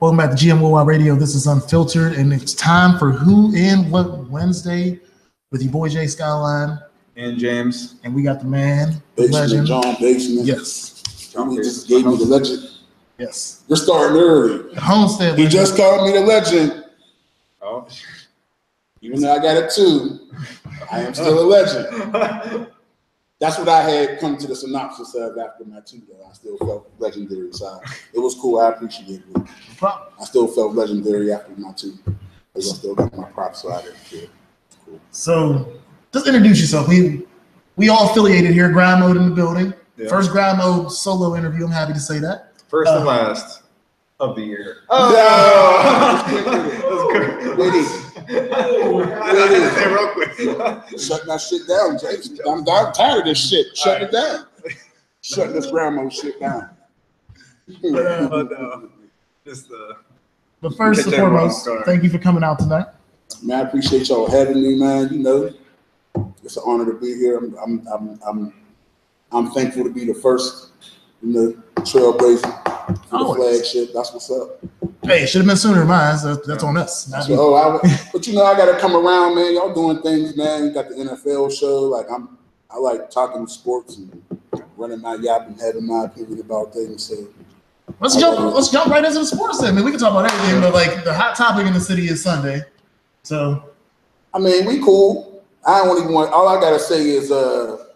Welcome back to GMOY Radio. This is Unfiltered, and it's time for Who and What Wednesday with your boy Jay Skyline and James, and we got the man, the Basement, legend, John Basement. Yes, John just gave me the legend. Yes, you're starting early. The Homestead. He just called me the legend. Oh, even though I got it too, I am still a legend. That's what I had come to the synopsis of after my two, though. I still felt legendary. So it was cool. I appreciated it. I still felt legendary after my two. Because I still got my props, so I didn't care. Cool. So just introduce yourself. We all affiliated here, Grind Mode in the building. Yeah. First Grind Mode solo interview. I'm happy to say that. First and last of the year. Oh! Real quick. Shut that shit down, Jason. I'm tired of this shit. Shut it down. Shut this grandma shit down. But first and foremost, thank you for coming out tonight. Man, I appreciate y'all having me, man. You know, it's an honor to be here. I'm thankful to be the first, trailblazer for the flagship. That's what's up. Hey, it should have been sooner, mine. So that's on us. But I gotta come around, man. Y'all doing things, man. You got the NFL show. Like I like talking sports and running my yap and having my opinion about things. So let's jump right into the sports then. I mean, we can talk about everything, but like the hot topic in the city is Sunday. So I mean, we cool. I don't even want. All I gotta say is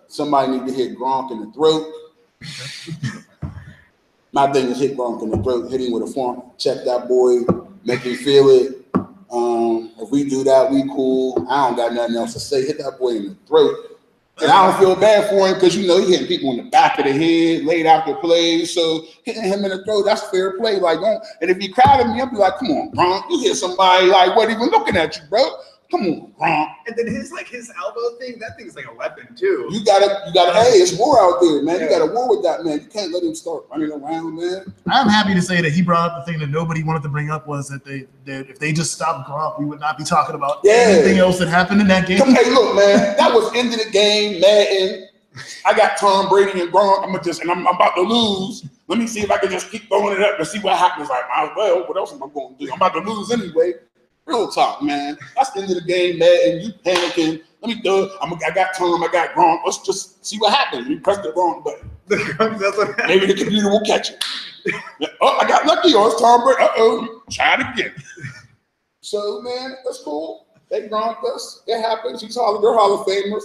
somebody need to hit Gronk in the throat. My thing is hit Gronk in the throat, hit him with a form, check that boy, make him feel it. If we do that, we cool. I don't got nothing else to say. Hit that boy in the throat. And I don't feel bad for him because, he hitting people in the back of the head, late out the play. So hitting him in the throat, that's fair play. Like, and if he crowded me, I'd be like, come on, Gronk. You hit somebody like, what even looking at you, bro? Come on, Gronk. And then his elbow thing, that thing's like a weapon too. You gotta, hey, it's war out there, man. Yeah. You gotta war with that, man. You can't let him start running around, man. I'm happy to say that he brought up the thing that nobody wanted to bring up was that if they just stopped Gronk, we would not be talking about anything else that happened in that game. Hey, look, man, that was end of the game, Madden. I got Tom Brady and Gronk. I'm about to lose. Let me see if I can just keep throwing it up and see what happens. Like, well, what else am I going to do? I'm about to lose anyway. Real talk, man. That's the end of the game, man. And you panicking. Let me do it. I got Tom. I got Gronk. Let's just see what happens. You press the wrong button. Maybe the computer will catch it. Oh, I got lucky. Oh, it's Tom Brady. Try it again. So, man, that's cool. They Gronked us. It happens. They're Hall of Famers.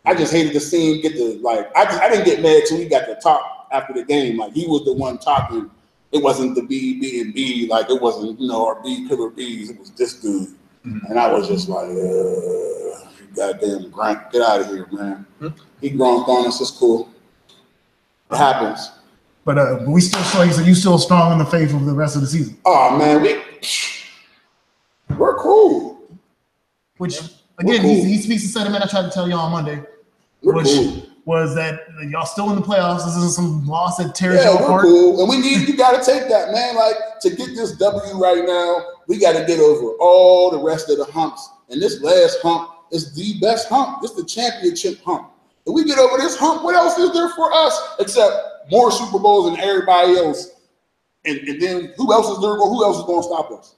I just hated to see him get the I didn't get mad till he got the talk after the game. Like he was the one talking. It wasn't the B and B, like it wasn't, our B killer B's. It was this dude. Mm-hmm. And I was just like, goddamn Gronk, get out of here, man. Mm-hmm. He Gronked on us, it's cool. It happens. But we still saw you still strong in the faith of the rest of the season. Oh man, we're cool. Which again, cool. He speaks the sentiment I tried to tell you on Monday. Was that y'all still in the playoffs? This isn't some loss that tears y'all apart. Cool. And you got to take that, man. Like, to get this W right now, we got to get over all the rest of the humps. And this last hump is the best hump. This is the championship hump. If we get over this hump, what else is there for us except more Super Bowls than everybody else? And then who else is going to stop us?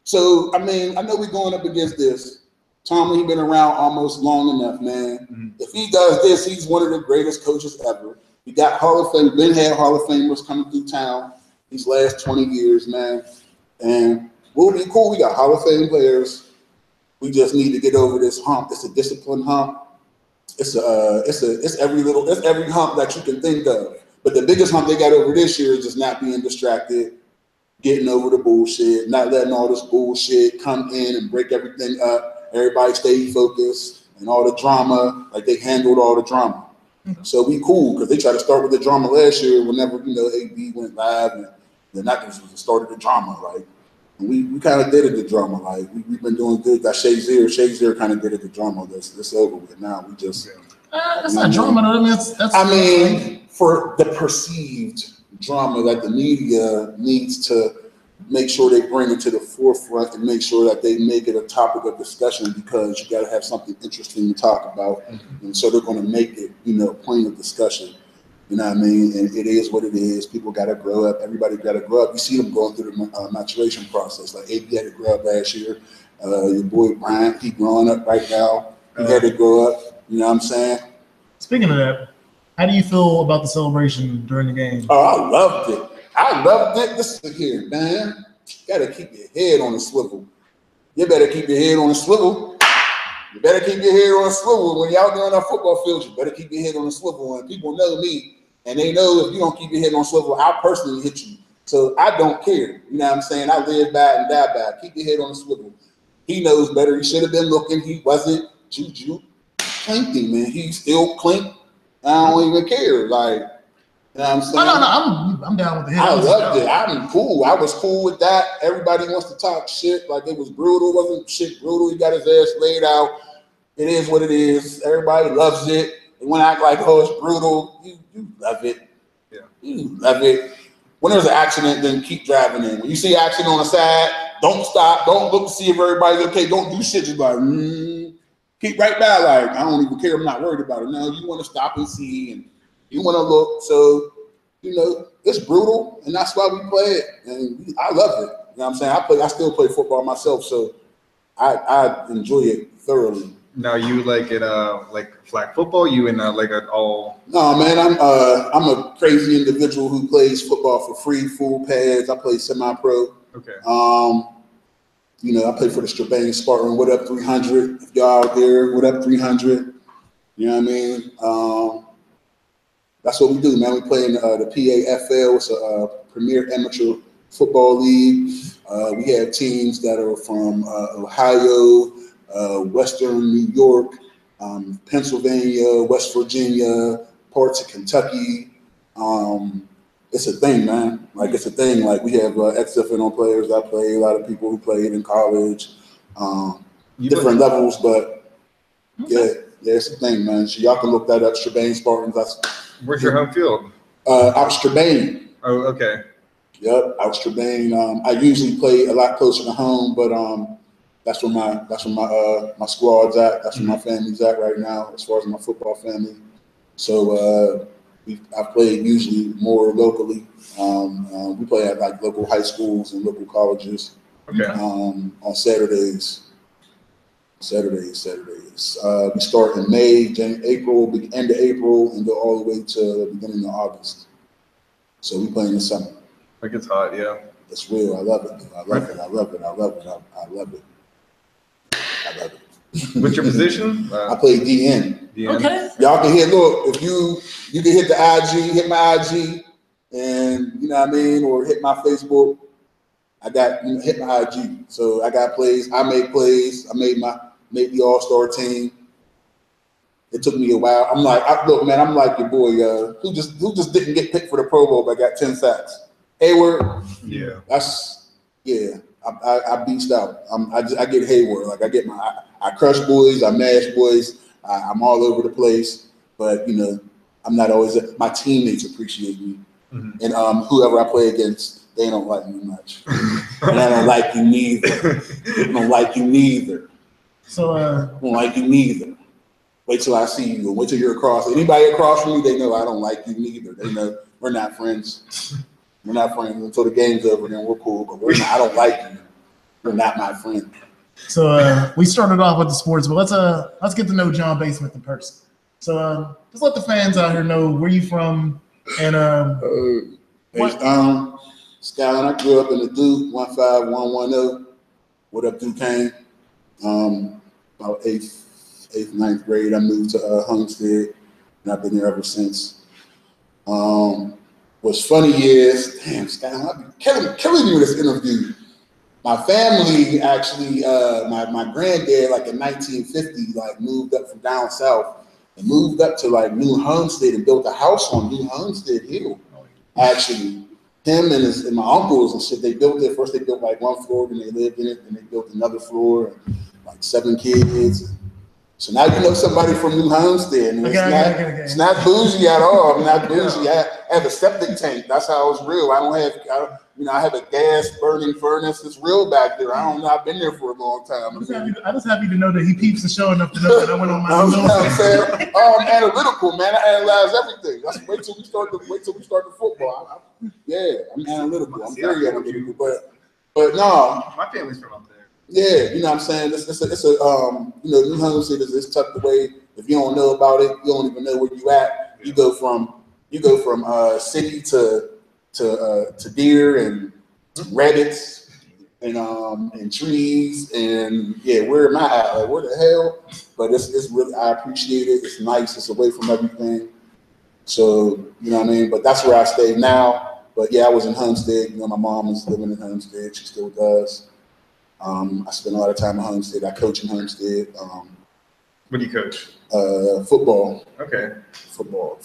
So, I mean, I know we're going up against this. Tommy, he's been around almost long enough, man. Mm-hmm. If he does this, he's one of the greatest coaches ever. We got Hall of Fame, had Hall of Famers coming through town these last 20 years, man. And we'll be cool. We got Hall of Fame players. We just need to get over this hump. It's a discipline hump. It's every hump that you can think of. But the biggest hump they got over this year is just not being distracted, getting over the bullshit, not letting all this bullshit come in and break everything up. Everybody stay focused and all the drama, like they handled all the drama. Mm-hmm. So we cool because they tried to start with the drama last year whenever, AB went live and then that was the start of the drama. Like, and we kind of did it, the drama. Like, we've been doing good. That Shazier kind of did it, the drama. That's over with now. We just. That's not drama. I mean, for the perceived drama that the media needs to make sure they bring it to the forefront and make sure that they make it a topic of discussion because you got to have something interesting to talk about. Mm-hmm. And so they're going to make it, point of discussion. You know what I mean? And it is what it is. People got to grow up. Everybody got to grow up. You see them going through the maturation process. Like AB had to grow up last year. Your boy Brian, he growing up right now. He had to grow up. You know what I'm saying? Speaking of that, how do you feel about the celebration during the game? Oh, I loved it. I loved it. Listen here, man. You got to keep your head on the swivel. You better keep your head on the swivel. You better keep your head on a swivel. When you're out there on that football field, you better keep your head on a swivel. And people know me, and they know if you don't keep your head on a swivel, I'll personally hit you. So I don't care. You know what I'm saying? I live bad and die bad. Keep your head on a swivel. He knows better. He should have been looking. He wasn't. Juju clinked him, man. He still clinked. I don't even care. Like, you know what I'm saying? No, I'm down with the hit. I loved it. I'm cool. I was cool with that. Everybody wants to talk shit. Like, it was brutal. It wasn't shit brutal. He got his ass laid out. It is what it is. Everybody loves it. They want to act like, oh, it's brutal. You love it. Yeah. You love it. When there's an accident, then keep driving in. When you see accident on the side, don't stop. Don't look to see if everybody's okay. Don't do shit. Just like, keep right by. Like, I don't even care. I'm not worried about it. No, you want to stop and see, and you want to look. So, you know, it's brutal, and that's why we play it. And I love it. You know what I'm saying? I still play football myself, so I enjoy it thoroughly. Now, you like it like flag football? You in like an all? No, man. I'm a crazy individual who plays football for free, full pads. I play semi-pro. Okay. You know, I play for the Strabane Spartan. What up, 300? If y'all out there, what up, 300? You know what I mean? That's what we do, man. We play in the PAFL. It's a premier amateur football league. We have teams that are from Ohio, Western New York, Pennsylvania, West Virginia, parts of Kentucky. It's a thing, man. Like, it's a thing. Like, we have XFL players that play, a lot of people who played in college, different levels, but yeah, it's a thing, man. So y'all can look that up, Strabane Spartans. Where's your home field? Out Strabane. Oh, okay. Yep, out Strabane. I usually play a lot closer to home, but that's where my squad's at. That's where my family's at right now, as far as my football family. So I've played usually more locally. We play at like local high schools and local colleges. Okay. On Saturdays. We start in May, April, end of April, and go all the way to the beginning of August. So we play in the summer. Like, it's hot, yeah. It's real. I love it. I love it. I love it. I love it. I love it. I love it. What's your position? I play DN. Okay. Y'all can hit. Look, if you can hit the IG, hit my IG, and you know what I mean, or hit my Facebook. I got hit my IG. So I got plays. I make plays. I made the All-Star team. It took me a while. I'm like, look, man, I'm like your boy, who just didn't get picked for the Pro Bowl, but got 10 sacks. Hayward. Yeah. I beast out. I get Hayward. Like, I crush boys. I mash boys. I'm all over the place. But, you know, I'm not always. My teammates appreciate me, and whoever I play against, they don't like me much, and I don't like you neither. I don't like you neither. So I don't like you neither. Wait till I see you. Wait till you're across. Anybody across from me, they know I don't like you neither. They know we're not friends. We're not friends until the game's over. Then we're cool, but I don't like you. You're not my friend. So we started off with the sports, but let's get to know John Basement in person. So just let the fans out here know where you from and Skyline. I grew up in the Duke 15110. What up, Duquesne? About eighth, ninth grade, I moved to Homestead, and I've been there ever since. What's funny is, damn, Skyline, I've been killing you with this interview. My family actually, my granddad, like in 1950, like moved up from down south and moved up to like New Homestead and built a house on New Homestead Hill. Actually, him and my uncles and shit, they built it. First, they built like one floor, then they lived in it, then they built another floor, and like 7 kids. So now you know somebody from New Homestead. And it's not bougie at all. I'm not bougie. I have a septic tank. That's how it's real. I don't have, I have a gas burning furnace. It's real back there. I don't know. I've been there for a long time. I'm just happy to know that he peeps the show enough to know that I went on my own. I'm analytical, man. I analyze everything. Wait till we start the football. I'm analytical. I'm very analytical. But no. My family's from up there. Yeah, you know what I'm saying? It's a New Homestead is tucked away. If you don't know about it, you don't even know where you at. You go from city to deer and rabbits and trees and where am I at? Like, where the hell? But it's really, I appreciate it. It's nice. It's away from everything. So you know what I mean. But that's where I stay now. But yeah, I was in Homestead. You know, my mom is living in Homestead. She still does. I spend a lot of time at Homestead. I coach in Homestead. What do you coach? Football. Okay. Football.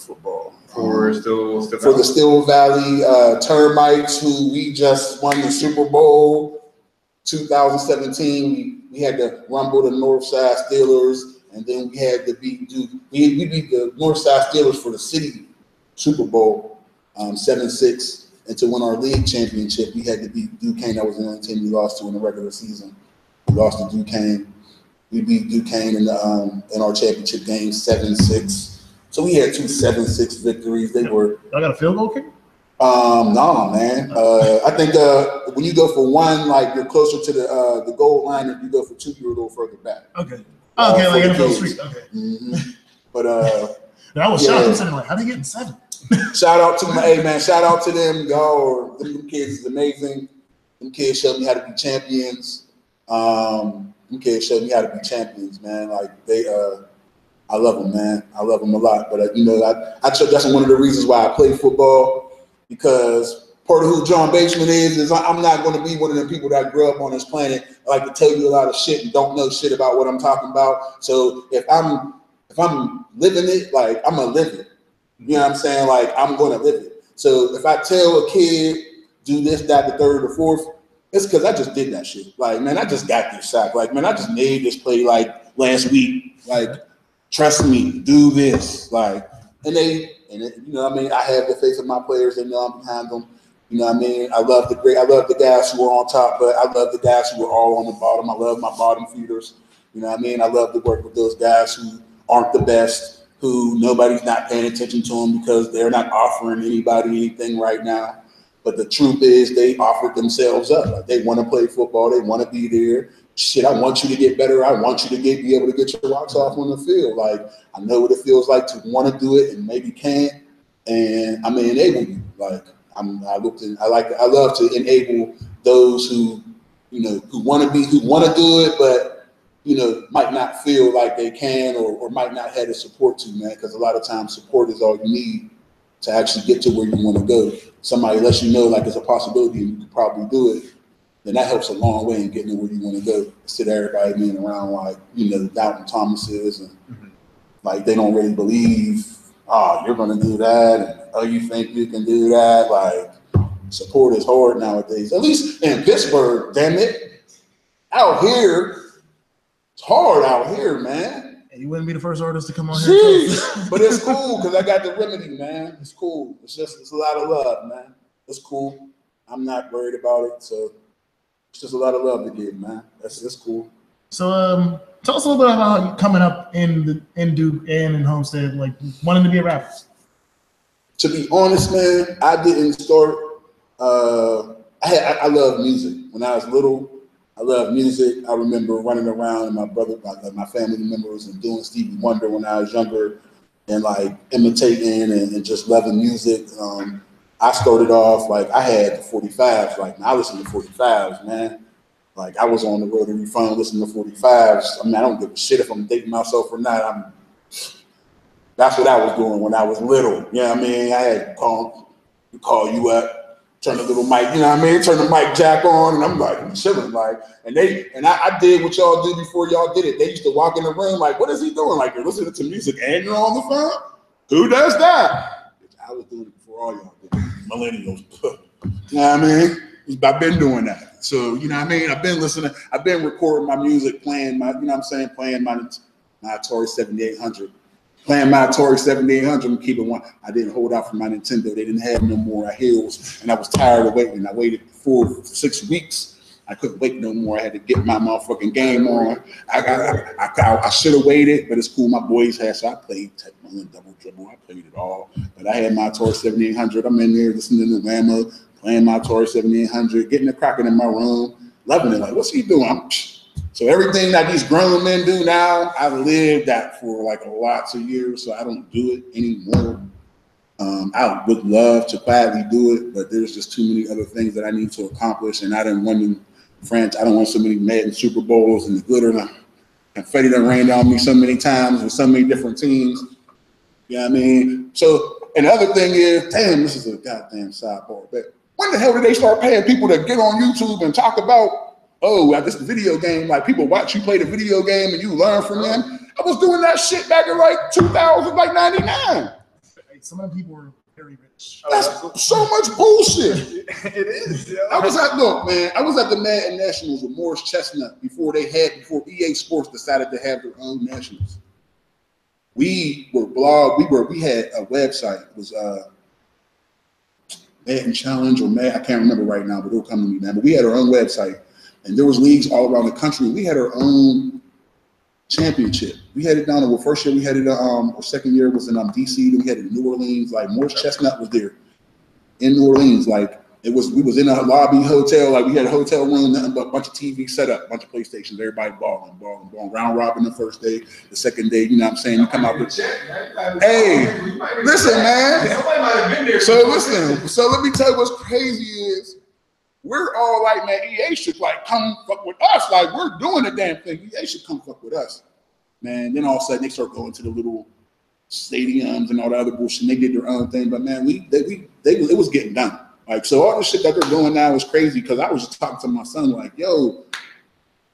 For the Still Valley Termites, who we just won the Super Bowl 2017. We had to rumble the Northside Steelers, and then we had to beat we beat the Northside Steelers for the city Super Bowl 7-6. And to win our league championship, we had to beat Duquesne. That was the only team we lost to in the regular season. We lost to Duquesne. We beat Duquesne in our championship game 7-6. So we had 2 7-6 victories. They were. Y'all got a field goal kicker? No, man. I think when you go for one, like you're closer to the goal line. If you go for 2, you're a little further back. Okay. Okay, like NFL Street. Okay. Mm-hmm. But I was shocked. I'm saying, like, how they getting 7? Shout out to them, y'all. Them kids is amazing. Them kids showed me how to be champions. Man. Like I love them, man. I love them a lot. But that's one of the reasons why I play football, because part of who John Bateman is I'm not going to be one of the people that grew up on this planet. I like to tell you a lot of shit and don't know shit about what I'm talking about. So if I'm living it, like I'm gonna live it. You know what I'm saying? Like, I'm going to live it. So if I tell a kid, do this, that, the third, or fourth, it's because I just did that shit. Like, man, I just got this sack. Like, man, I just made this play, like, last week. Like, trust me, do this. Like, you know what I mean? I have the faith of my players. They know I'm behind them. You know what I mean? I love the guys who are on top, but I love the guys who are all on the bottom. I love my bottom feeders. You know what I mean? I love to work with those guys who aren't the best, who nobody's not paying attention to them because they're not offering anybody anything right now. But the truth is they offered themselves up. Like, they want to play football. They want to be there. Shit, I want you to get better. I want you to be able to get your rocks off on the field. Like, I know what it feels like to want to do it and maybe can't. And I'm gonna enable you. Like, I love to enable those who want to do it, but might not feel like they can or might not have the support to, man, because a lot of times support is all you need to actually get to where you want to go. Somebody lets you know, like, it's a possibility and you can probably do it, then that helps a long way in getting to where you want to go. Instead of everybody being around, like, doubting Thomases and like they don't really believe, you're going to do that, and you think you can do that. Like, support is hard nowadays, at least in Pittsburgh, damn it. Out here, it's hard out here, man. And you wouldn't be the first artist to come on here. But it's cool because I got the remedy, man. It's cool. It's a lot of love, man. It's cool. I'm not worried about it. So it's just a lot of love to give, man. That's cool. So tell us a little bit about you coming up in Duke and in Homestead, like wanting to be a rapper. To be honest, man, I didn't start. I love music. When I was little, I love music. I remember running around and my family members, and doing Stevie Wonder when I was younger, and like imitating and just loving music. I started off, like, I had the 45s. Like, I listened to 45s, man. Like, I was on the rotary phone listening to 45s. I mean, I don't give a shit if I'm dating myself or not. That's what I was doing when I was little. You know what I mean? I had call you up, turn the little mic, you know what I mean? Turn the mic jack on, and I'm like, I'm chilling, like, and I did what y'all do before y'all did it. They used to walk in the room like, what is he doing? Like, you're listening to music and you're on the phone? Who does that? I was doing it before all y'all did it. Millennials. You know what I mean? I've been doing that. So, you know what I mean? I've been listening. I've been recording my music, playing my my Atari 7800. Playing my Atari 7800 and keep it one. I didn't hold out for my Nintendo. They didn't have no more hills, and I was tired of waiting. I waited for 6 weeks. I couldn't wait no more. I had to get my motherfucking game on. I should have waited, but it's cool. My boys had, so I played Tecmo and Double Dribble. I played it all. But I had my Atari 7800. I'm in there listening to Lama, playing my Atari 7800, getting the cracking in my room, loving it. Like, what's he doing? So everything that these grown men do now, I've lived that for like lots of years, so I don't do it anymore. I would love to quietly do it, but there's just too many other things that I need to accomplish, and I didn't want to. France, I don't want so many Madden Super Bowls and the glitter and confetti that rained on me so many times with so many different teams. You know what I mean? So, and the other thing is, damn, this is a goddamn sidebar, but when the hell did they start paying people to get on YouTube and talk about, oh, this is a video game, like people watch you play the video game and you learn from them? I was doing that shit back in like 2000, like 99. Some of the people were very rich. That's so much bullshit. It is. Yo. I was at the Madden Nationals with Morris Chestnut before EA Sports decided to have their own nationals. We had a website. It was Madden Challenge or Madden, I can't remember right now, but it'll come to me now. But we had our own website, and there was leagues all around the country. We had our own championship. We had it down the first year. We had it. Our second year was in DC. Then we had it in New Orleans. Like Morris Chestnut was there in New Orleans. Like we was in a lobby hotel. Like we had a hotel room, nothing but a bunch of TVs set up, a bunch of PlayStations. Everybody balling. Round robin the first day. The second day, you know what I'm saying? You come out with, hey, listen, man. Somebody might have been there. So listen. So let me tell you what's crazy is, we're all like, man, EA should like come fuck with us. Like we're doing the damn thing. EA should come fuck with us, man. Then all of a sudden they start going to the little stadiums and all the other bullshit. And they did their own thing, but man, it was getting done. Like so, all the shit that they're doing now is crazy. Because I was just talking to my son, like, yo,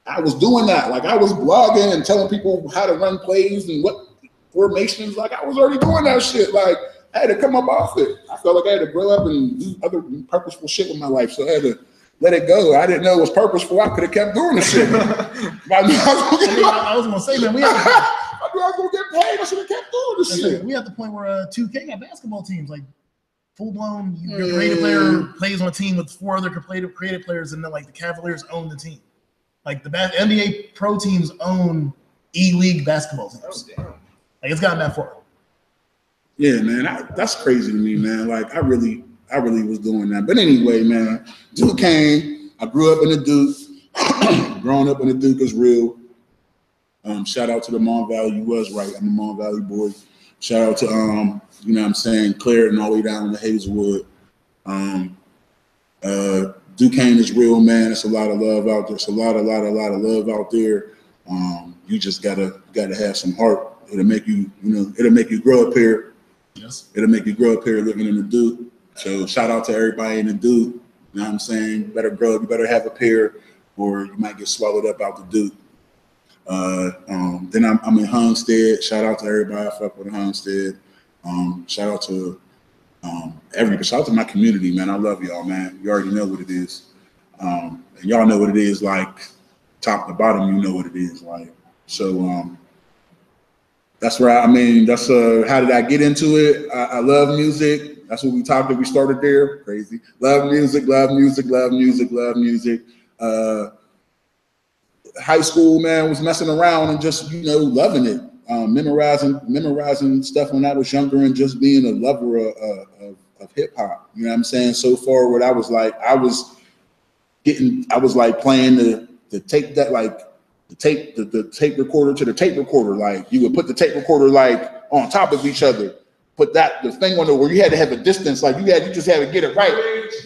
I was doing that. Like I was blogging and telling people how to run plays and what formations. Like I was already doing that shit. Like I had to come up off it. I felt like I had to grow up and do other purposeful shit with my life. So I had to let it go. I didn't know it was purposeful. I could have kept doing the shit. I was gonna say, man, we had I knew I was gonna get paid. I should have kept doing the shit. We at the point where 2K got basketball teams, like full blown. Your creative player plays on a team with 4 other creative players, and then like the Cavaliers own the team. Like the NBA pro teams own E-League basketball teams. Oh, damn. Like it's gotten that far. Yeah, man, that's crazy to me, man. Like I really was doing that. But anyway, man, Duke came. I grew up in the Duke. Growing up in the Duke is real. Shout out to the Mon Valley. You was right. I'm a Mon Valley boy. Shout out to you know what I'm saying, Claire and all the way down to Hazelwood. Duquesne is real, man. It's a lot of love out there. It's a lot of love out there. You just gotta have some heart. It'll make you grow up here. Yes. It'll make you grow up here living in the Duke. So shout out to everybody in the Duke. You know what I'm saying? You better grow up, you better have a pair, or you might get swallowed up out the Duke. Then I'm in Homestead. Shout out to everybody I fuck with Homestead. Shout out to everybody. Shout out to my community, man. I love y'all, man. You already know what it is. And y'all know what it is, like top to bottom, you know what it is like. So that's where that's how did I get into it? I love music. That's what we started there. Crazy. Love music. High school, man, was messing around and just, loving it. Memorizing stuff when I was younger and just being a lover of hip hop. You know what I'm saying? So forward, I was playing the tape that the tape recorder to the tape recorder. Like you would put the tape recorder like on top of each other. Put the thing on there where you had to have a distance. Like you just had to get it right,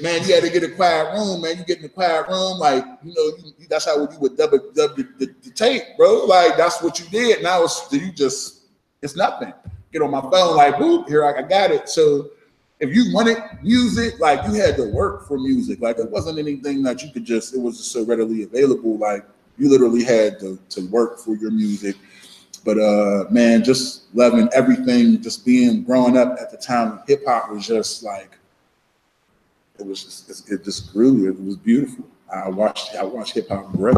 man. You had to get a quiet room, man. You get in the quiet room, like that's how you would dub the tape, bro. Like that's what you did. Now it's nothing. Get on my phone, like boop, here I got it. So if you wanted music, like you had to work for music. Like it wasn't anything that you could it was just so readily available. Like you literally had to work for your music. But man, just loving everything, just growing up at the time, hip hop was just like, it just grew. It was beautiful. I watched hip hop grow.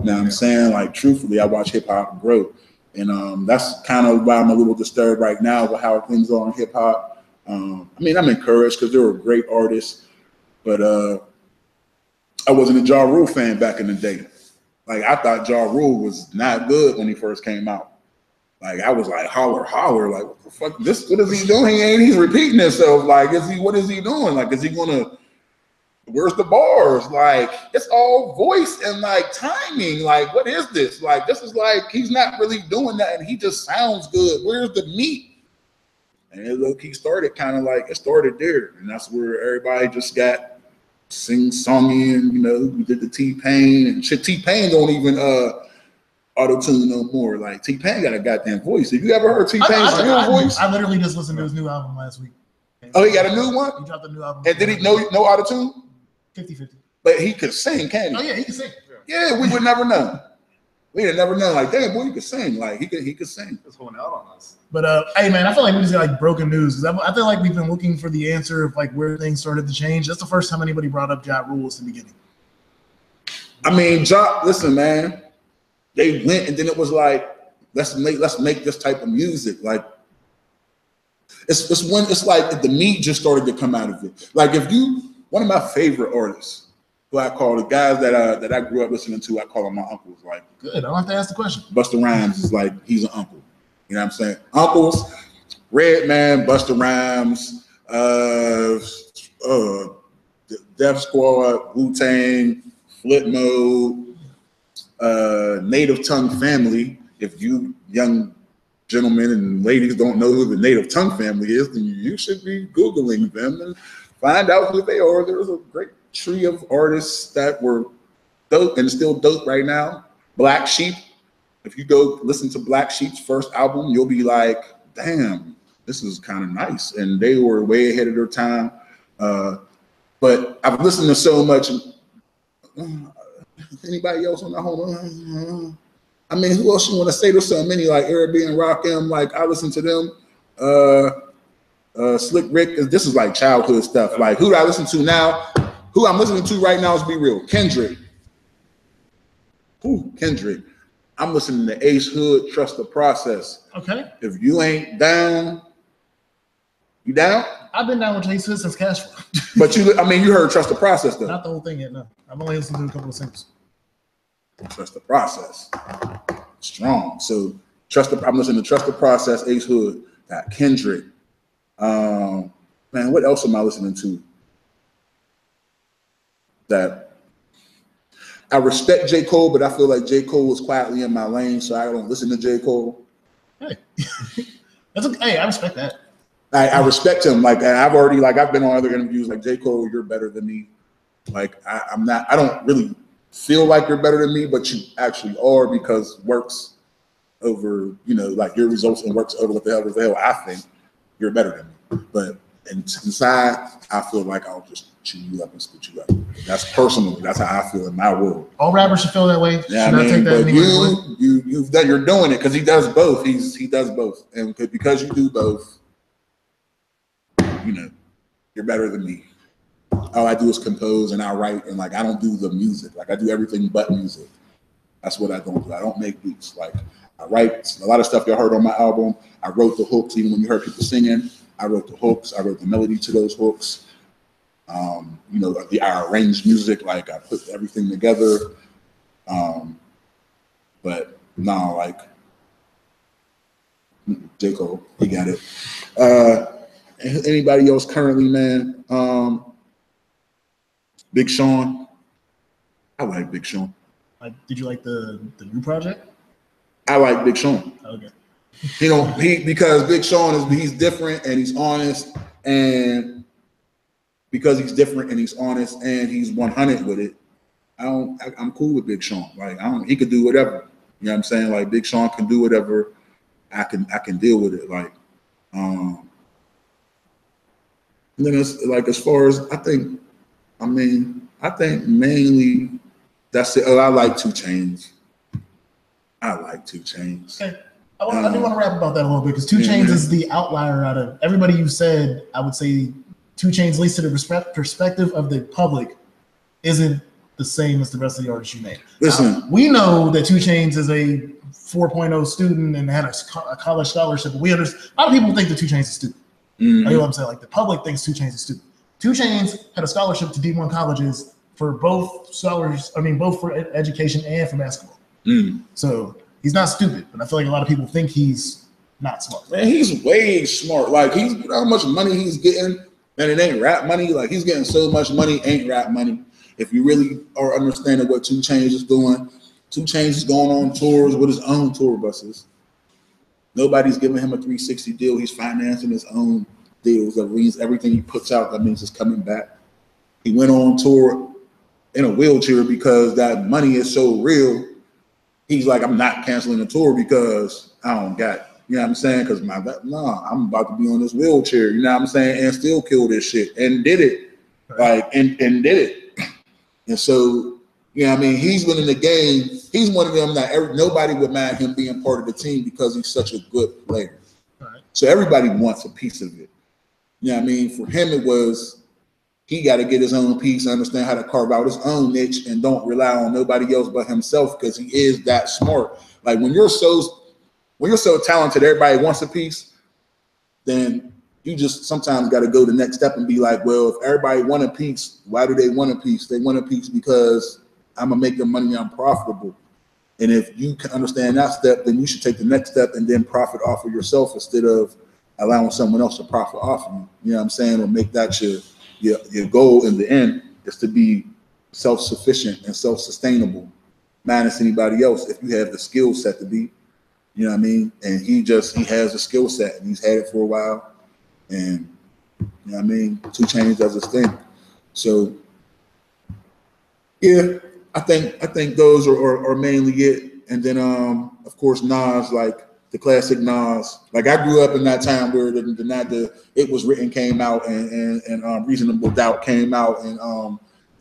Now I'm saying, like, truthfully, I watched hip hop grow. And that's kind of why I'm a little disturbed right now with how things are in hip hop. I mean, I'm encouraged because they were great artists, but I wasn't a Ja Rule fan back in the day. Like, I thought Ja Rule was not good when he first came out. Like, I was like, holler, like, what the fuck? What is he doing? He's repeating himself. Like, what is he doing? Like, is he gonna? Where's the bars? Like, it's all voice and like timing. Like, what is this? Like, this is like, he's not really doing that and he just sounds good. Where's the meat? And it started kind of like, it started there. And that's where everybody just got sing-songy and, we did the T-Pain and shit. T-Pain don't even auto-tune no more. Like, T-Pain got a goddamn voice. Have you ever heard T-Pain's real voice? I literally just listened to his new album last week. Oh, he got a new one? He dropped a new album. And did he no auto-tune? 50-50. But he could sing, can't he? Oh yeah, he can sing. Yeah, we would never know. We'd have never known. Like, damn, boy, he could sing. Like, he could sing. It's going out on us. But hey, man, I feel like we just got like broken news. I feel like we've been looking for the answer of like where things started to change. That's the first time anybody brought up Ja Rule at the beginning. I mean, listen, man. They went and then it was like, let's make this type of music. Like, it's like the meat just started to come out of it. Like, one of my favorite artists, who I call the guys that I grew up listening to, I call them my uncles. Like, good, I don't have to ask the question. Busta Rhymes is like, he's an uncle. You know what I'm saying? Uncles, Redman, Busta Rhymes, Def Squad, Wu-Tang, Flip Mode, Native Tongue Family. If you young gentlemen and ladies don't know who the Native Tongue Family is, then you should be Googling them and find out who they are. There's a great tree of artists that were dope and still dope right now. Black Sheep. If you go listen to Black Sheep's first album, you'll be like, damn, this is kind of nice. And they were way ahead of their time. But I've listened to so much. Anybody else on that whole? I mean, who else you want to say? There's so many, like Arabian Rakim. Like, I listen to them. Slick Rick. This is like childhood stuff. Like, who do I listen to now? Who I'm listening to right now is Be Real. Kendrick. Kendrick. I'm listening to Ace Hood, Trust the Process. Okay. If you ain't down, you down? I've been down with Ace Hood since Cash Flow. But you heard Trust the Process though. Not the whole thing yet, no. I've only listened to a couple of singles. Trust the Process. Strong. So I'm listening to Trust the Process, Ace Hood, got Kendrick. Man, what else am I listening to? That I respect J. Cole, but I feel like J. Cole was quietly in my lane, so I don't listen to J. Cole. Hey, that's okay. Hey, I respect that. I respect him. Like, I've been on other interviews. Like, J. Cole, you're better than me. Like, I don't really feel like you're better than me, but you actually are, because works over, like your results and works over what the hell I think you're better than me. But inside, I feel like I'll just chew you up and spit you up. That's personally, that's how I feel in my world. All rappers should feel that way. Yeah, I mean, but you're doing it because he does both. He does both, and because you do both, you're better than me. All I do is compose and I write, and like I don't do the music. Like I do everything but music. That's what I don't do. I don't make beats. Like I write a lot of stuff y'all heard on my album. I wrote the hooks, even when you heard people singing. I wrote the hooks. I wrote the melody to those hooks. I arranged music. Like I put everything together. But no, like J. Cole, he got it. Anybody else currently, man? Big Sean. I like Big Sean. Did you like the new project? I like Big Sean. Okay. Because Big Sean he's different and he's honest, and because he's different and he's honest and he's 100 with it, I'm cool with Big Sean. Like he could do whatever. You know what I'm saying? Like Big Sean can do whatever. I can deal with it. Like, and then it's like as far as I think mainly that's it. Oh, I like 2 Chainz. I like 2 Chainz. Okay. I do want to rap about that a little bit because 2 Chainz is the outlier out of everybody you said. I would say 2 Chainz, at least to the perspective of the public, isn't the same as the rest of the artists you name. Listen, we know that 2 Chainz is a 4.0 student and had a college scholarship, but we understand. A lot of people think that 2 Chainz is stupid. You know what I'm saying? Like the public thinks 2 Chainz is stupid. 2 Chainz had a scholarship to D1 colleges for both both for education and for basketball. So he's not stupid, but I feel like a lot of people think he's not smart. Man, he's way smart. Like he's how much money he's getting, and it ain't rap money. Like he's getting so much money, ain't rap money. If you really are understanding what 2 Chainz is doing, 2 Chainz is going on tours with his own tour buses. Nobody's giving him a 360 deal. He's financing his own deals. That means everything he puts out, that means it's coming back. He went on tour in a wheelchair because that money is so real. He's like, I'm not canceling the tour because I don't got it. You know what I'm saying? Because I'm about to be on this wheelchair, you know what I'm saying? And still kill this shit. And did it. Like, and did it. And so, you know what I mean? He's been in the game. He's one of them that nobody would mind him being part of the team because he's such a good player. Right. So everybody wants a piece of it. You know what I mean? For him, it was, he got to get his own piece, understand how to carve out his own niche, and don't rely on nobody else but himself because he is that smart. Like when you're so talented, everybody wants a piece, then you just sometimes got to go the next step and be like, well, if everybody want a piece, why do they want a piece? They want a piece because I'm going to make them money, I'm profitable. And if you can understand that step, then you should take the next step and then profit off of yourself instead of allowing someone else to profit off of you. You know what I'm saying? Or make that your goal in the end is to be self-sufficient and self-sustainable, minus anybody else if you have the skill set to be. You know what I mean? And he has a skill set and he's had it for a while. And you know what I mean? 2 Chainz does his thing. So yeah, I think those are mainly it. And then of course Nas, like the classic Nas. Like I grew up in that time where the It Was Written came out and Reasonable Doubt came out and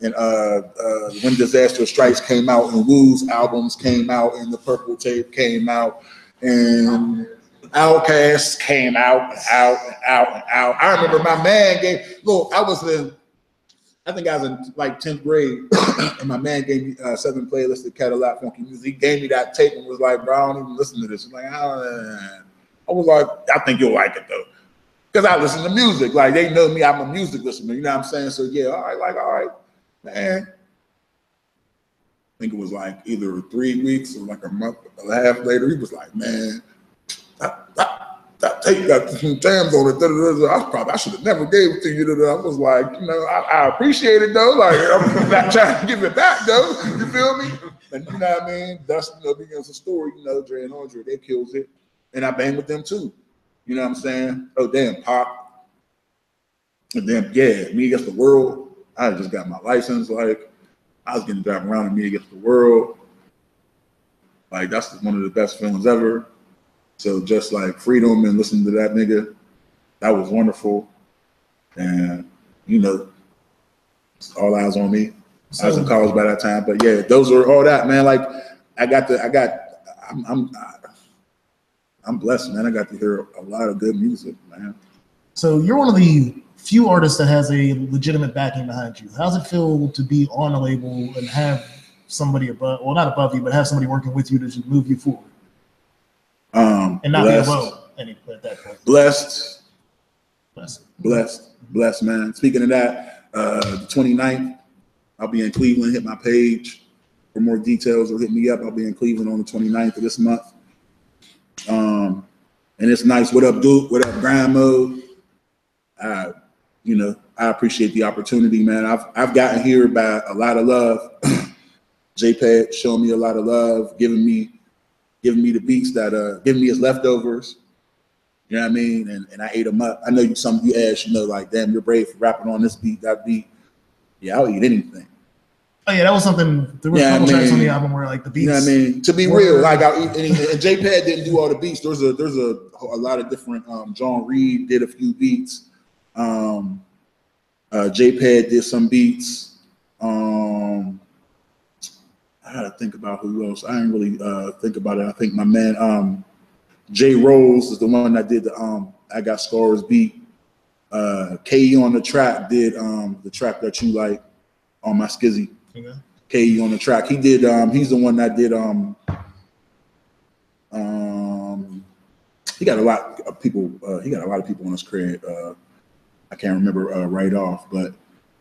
When Disaster Strikes came out and Wu's albums came out and The Purple Tape came out and Outkast came out. I remember my man I think I was in like 10th grade and my man gave me a 7 playlist of Cadillac Funky Music. He gave me that tape and was like, bro, I don't even listen to this. I'm like, I was like, I think you'll like it though. Because I listen to music. Like they know me, I'm a music listener, you know what I'm saying? So yeah, all right, man. I think it was like either 3 weeks or like a month and a half later, he was like, man, that tape got some jams on it. I should have never gave it to you. I was like, I appreciate it though. Like I'm not trying to give it back though. You feel me? And you know what I mean? That's begins the story. Dre and Andre, they kills it, and I bang with them too. You know what I'm saying? Oh damn, Pop. And then Me Against the World. I just got my license. Like I was getting drive around in Me Against the World. Like that's one of the best feelings ever. So just like freedom and listening to that nigga, that was wonderful. And it's all eyes on me. I was in college by that time, but yeah, those are all that, man. Like I'm blessed, man. I got to hear a lot of good music, man. So you're one of the few artists that has a legitimate backing behind you. How's it feel to be on a label and have somebody not above you, but have somebody working with you to just move you forward? And not blessed, be alone at that point. Blessed, man. Speaking of that, the 29th, I'll be in Cleveland. Hit my page for more details or hit me up. I'll be in Cleveland on the 29th of this month. And it's nice. What up, Duke? What up, Grind Mode? I appreciate the opportunity, man. I've gotten here by a lot of love. JPEG showing me a lot of love, giving me the beats that giving me his leftovers. You know what I mean? And I ate them up. I know you asked, like, damn, you're brave for rapping on this beat, that beat. Yeah, I'll eat anything. Oh yeah, that was something. There were a couple tracks on the album where like the beats. You know what I mean? To be real, like I'll eat anything. And JPEG didn't do all the beats. There's a lot of different. John Reed did a few beats. JPEG did some beats. I gotta think about who else. I didn't really think about it. I think my man Jay Rose is the one that did the I Got Scars beat. KE on the track did the track that you like on my Skizzy. Okay. KE on the track. He did. He's the one that did. He got a lot of people. He got a lot of people on his credit. I can't remember right off, but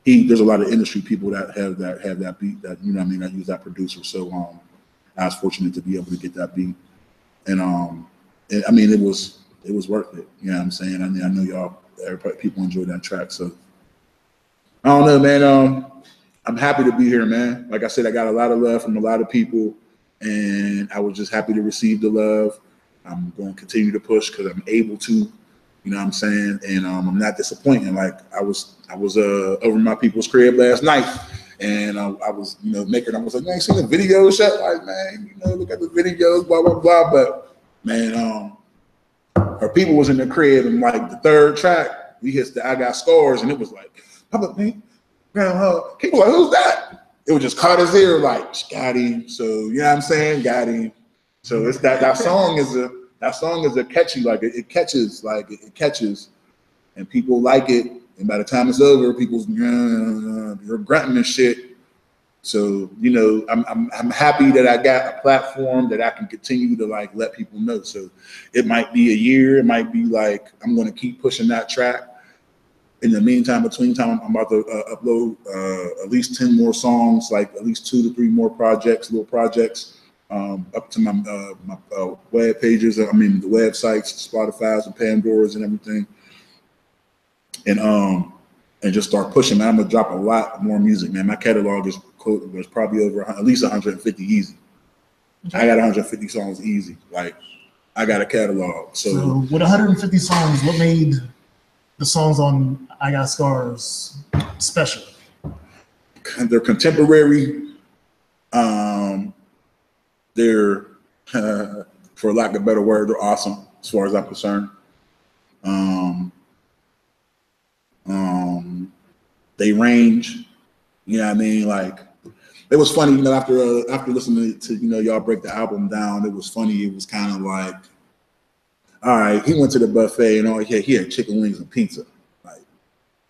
there's a lot of industry people that have that beat. That you know what I mean. That use that producer. So I was fortunate to be able to get that beat, and I mean it was worth it. You know what I'm saying? I mean I know people enjoyed that track. So I don't know, man. I'm happy to be here, man. Like I said, I got a lot of love from a lot of people, and I was just happy to receive the love. I'm going to continue to push because I'm able to, you know what I'm saying? And I'm not disappointing. Like I was over my people's crib last night, and I was, you know, I was like, man, you seen the videos yet? Like, man, you know, look at the videos, blah, blah, blah. But man, her people was in the crib, and like the third track, we hit the I Got Scars, and it was like, public me, people like, who's that? It was just caught his ear, like, got him. So, you know what I'm saying? Got him. So it's that song is a catchy, like it catches, and people like it. And by the time it's over, people's you're grunting and shit. So you know, I'm happy that I got a platform that I can continue to like let people know. So it might be a year, it might be like I'm going to keep pushing that track. In the meantime, between time, I'm about to upload at least 10 more songs, like at least 2 to 3 more little projects. Up to my web pages, I mean the websites, Spotify's and Pandora's and everything, and just start pushing. Man, I'm gonna drop a lot more music, man. My catalog is probably over at least 150 easy. I got 150 songs easy. Like I got a catalog. So with 150 songs, what made the songs on I Got Scars special? They're contemporary. They're, for lack of a better word, they're awesome as far as I'm concerned. They range, you know what I mean? Like, it was funny, you know, after listening to you know, y'all break the album down, it was funny. It was kind of like, all right, he went to the buffet and he had chicken wings and pizza. Like,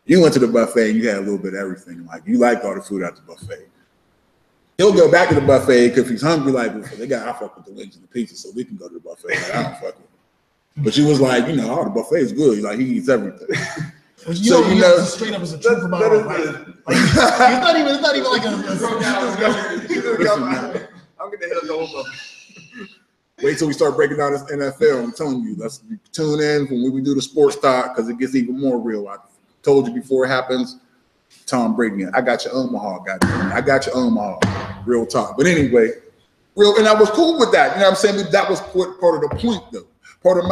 you went to the buffet and you had a little bit of everything. Like, you liked all the food at the buffet. He'll go back to the buffet because he's hungry. Like, I fuck with the wings and the pizza, so we can go to the buffet. Like, I don't fuck with him. But she was like, you know, the buffet is good. Like, he eats everything. So you know, straight up as a truth about it. Like, it's not even like a. I'm gonna hit the whole. Wait till we start breaking down this NFL. I'm telling you, let's tune in when we do the sports talk because it gets even more real. I told you before it happens. Tom Brady, I got your Omaha, goddamn. I got your Omaha, real talk. But anyway, and I was cool with that. You know what I'm saying? But that was part of the point, though. Part of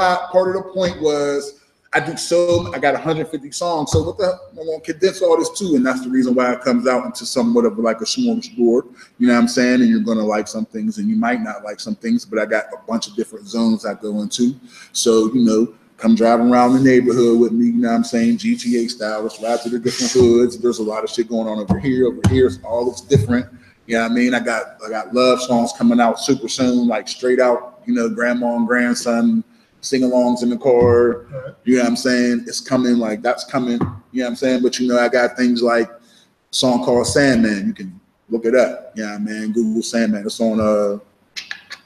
the point was I got 150 songs. So what the hell? I'm gonna condense all this too, and that's the reason why it comes out into somewhat of like a smorgasbord. You know what I'm saying? And you're gonna like some things, and you might not like some things. But I got a bunch of different zones I go into. So you know. Come driving around the neighborhood with me, you know what I'm saying? GTA style. Let's ride to the different hoods. There's a lot of shit going on over here. It's all looks different. You know what I mean? I got love songs coming out super soon, like straight out, you know, grandma and grandson sing-alongs in the car. You know what I'm saying? It's coming, like that's coming. You know what I'm saying? But you know, I got things like a song called Sandman. You can look it up. You know what I mean? Google Sandman. It's on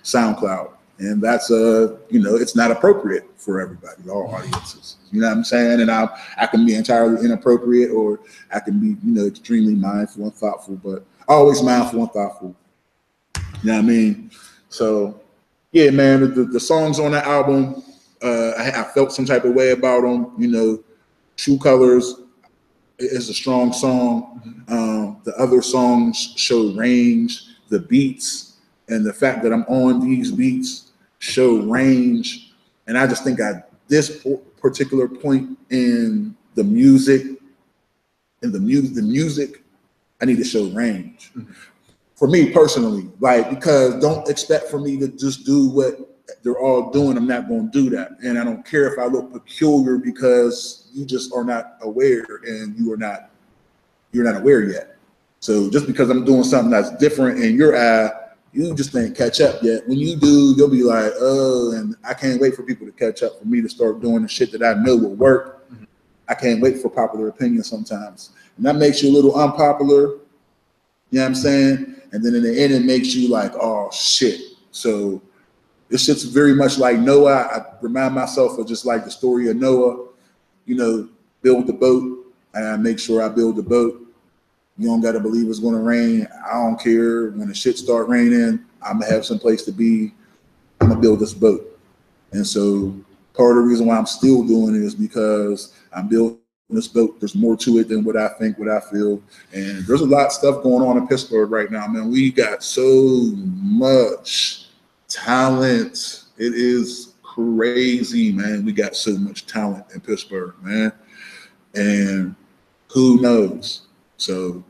SoundCloud. And that's you know, it's not appropriate for everybody, all audiences. You know what I'm saying? And I can be entirely inappropriate, or I can be, you know, extremely mindful and thoughtful, but always mindful and thoughtful. You know what I mean? So yeah, man, the songs on the album, I felt some type of way about them. You know, True Colors is a strong song. The other songs show range, the beats, and the fact that I'm on these beats show range. And I just think at this particular point in the music, I need to show range. Mm-hmm. For me personally, like, because don't expect for me to just do what they're all doing. I'm not going to do that. And I don't care if I look peculiar because you just are not aware, and you're not aware yet. So just because I'm doing something that's different in your eye, you just ain't catch up yet. When you do, you'll be like, oh, and I can't wait for people to catch up, for me to start doing the shit that I know will work. Mm-hmm. I can't wait for popular opinion sometimes. And that makes you a little unpopular. You know what I'm saying? and then in the end, it makes you like, oh shit. So this shit's very much like Noah. I remind myself of just like the story of Noah. You know, build the boat, and I make sure I build the boat. You don't got to believe it's going to rain. I don't care. When the shit start raining, I'm going to have some place to be. I'm going to build this boat. And so part of the reason why I'm still doing it is because I'm building this boat. There's more to it than what I think, what I feel. And there's a lot of stuff going on in Pittsburgh right now, man. We got so much talent. It is crazy, man. We got so much talent in Pittsburgh, man. And who knows? So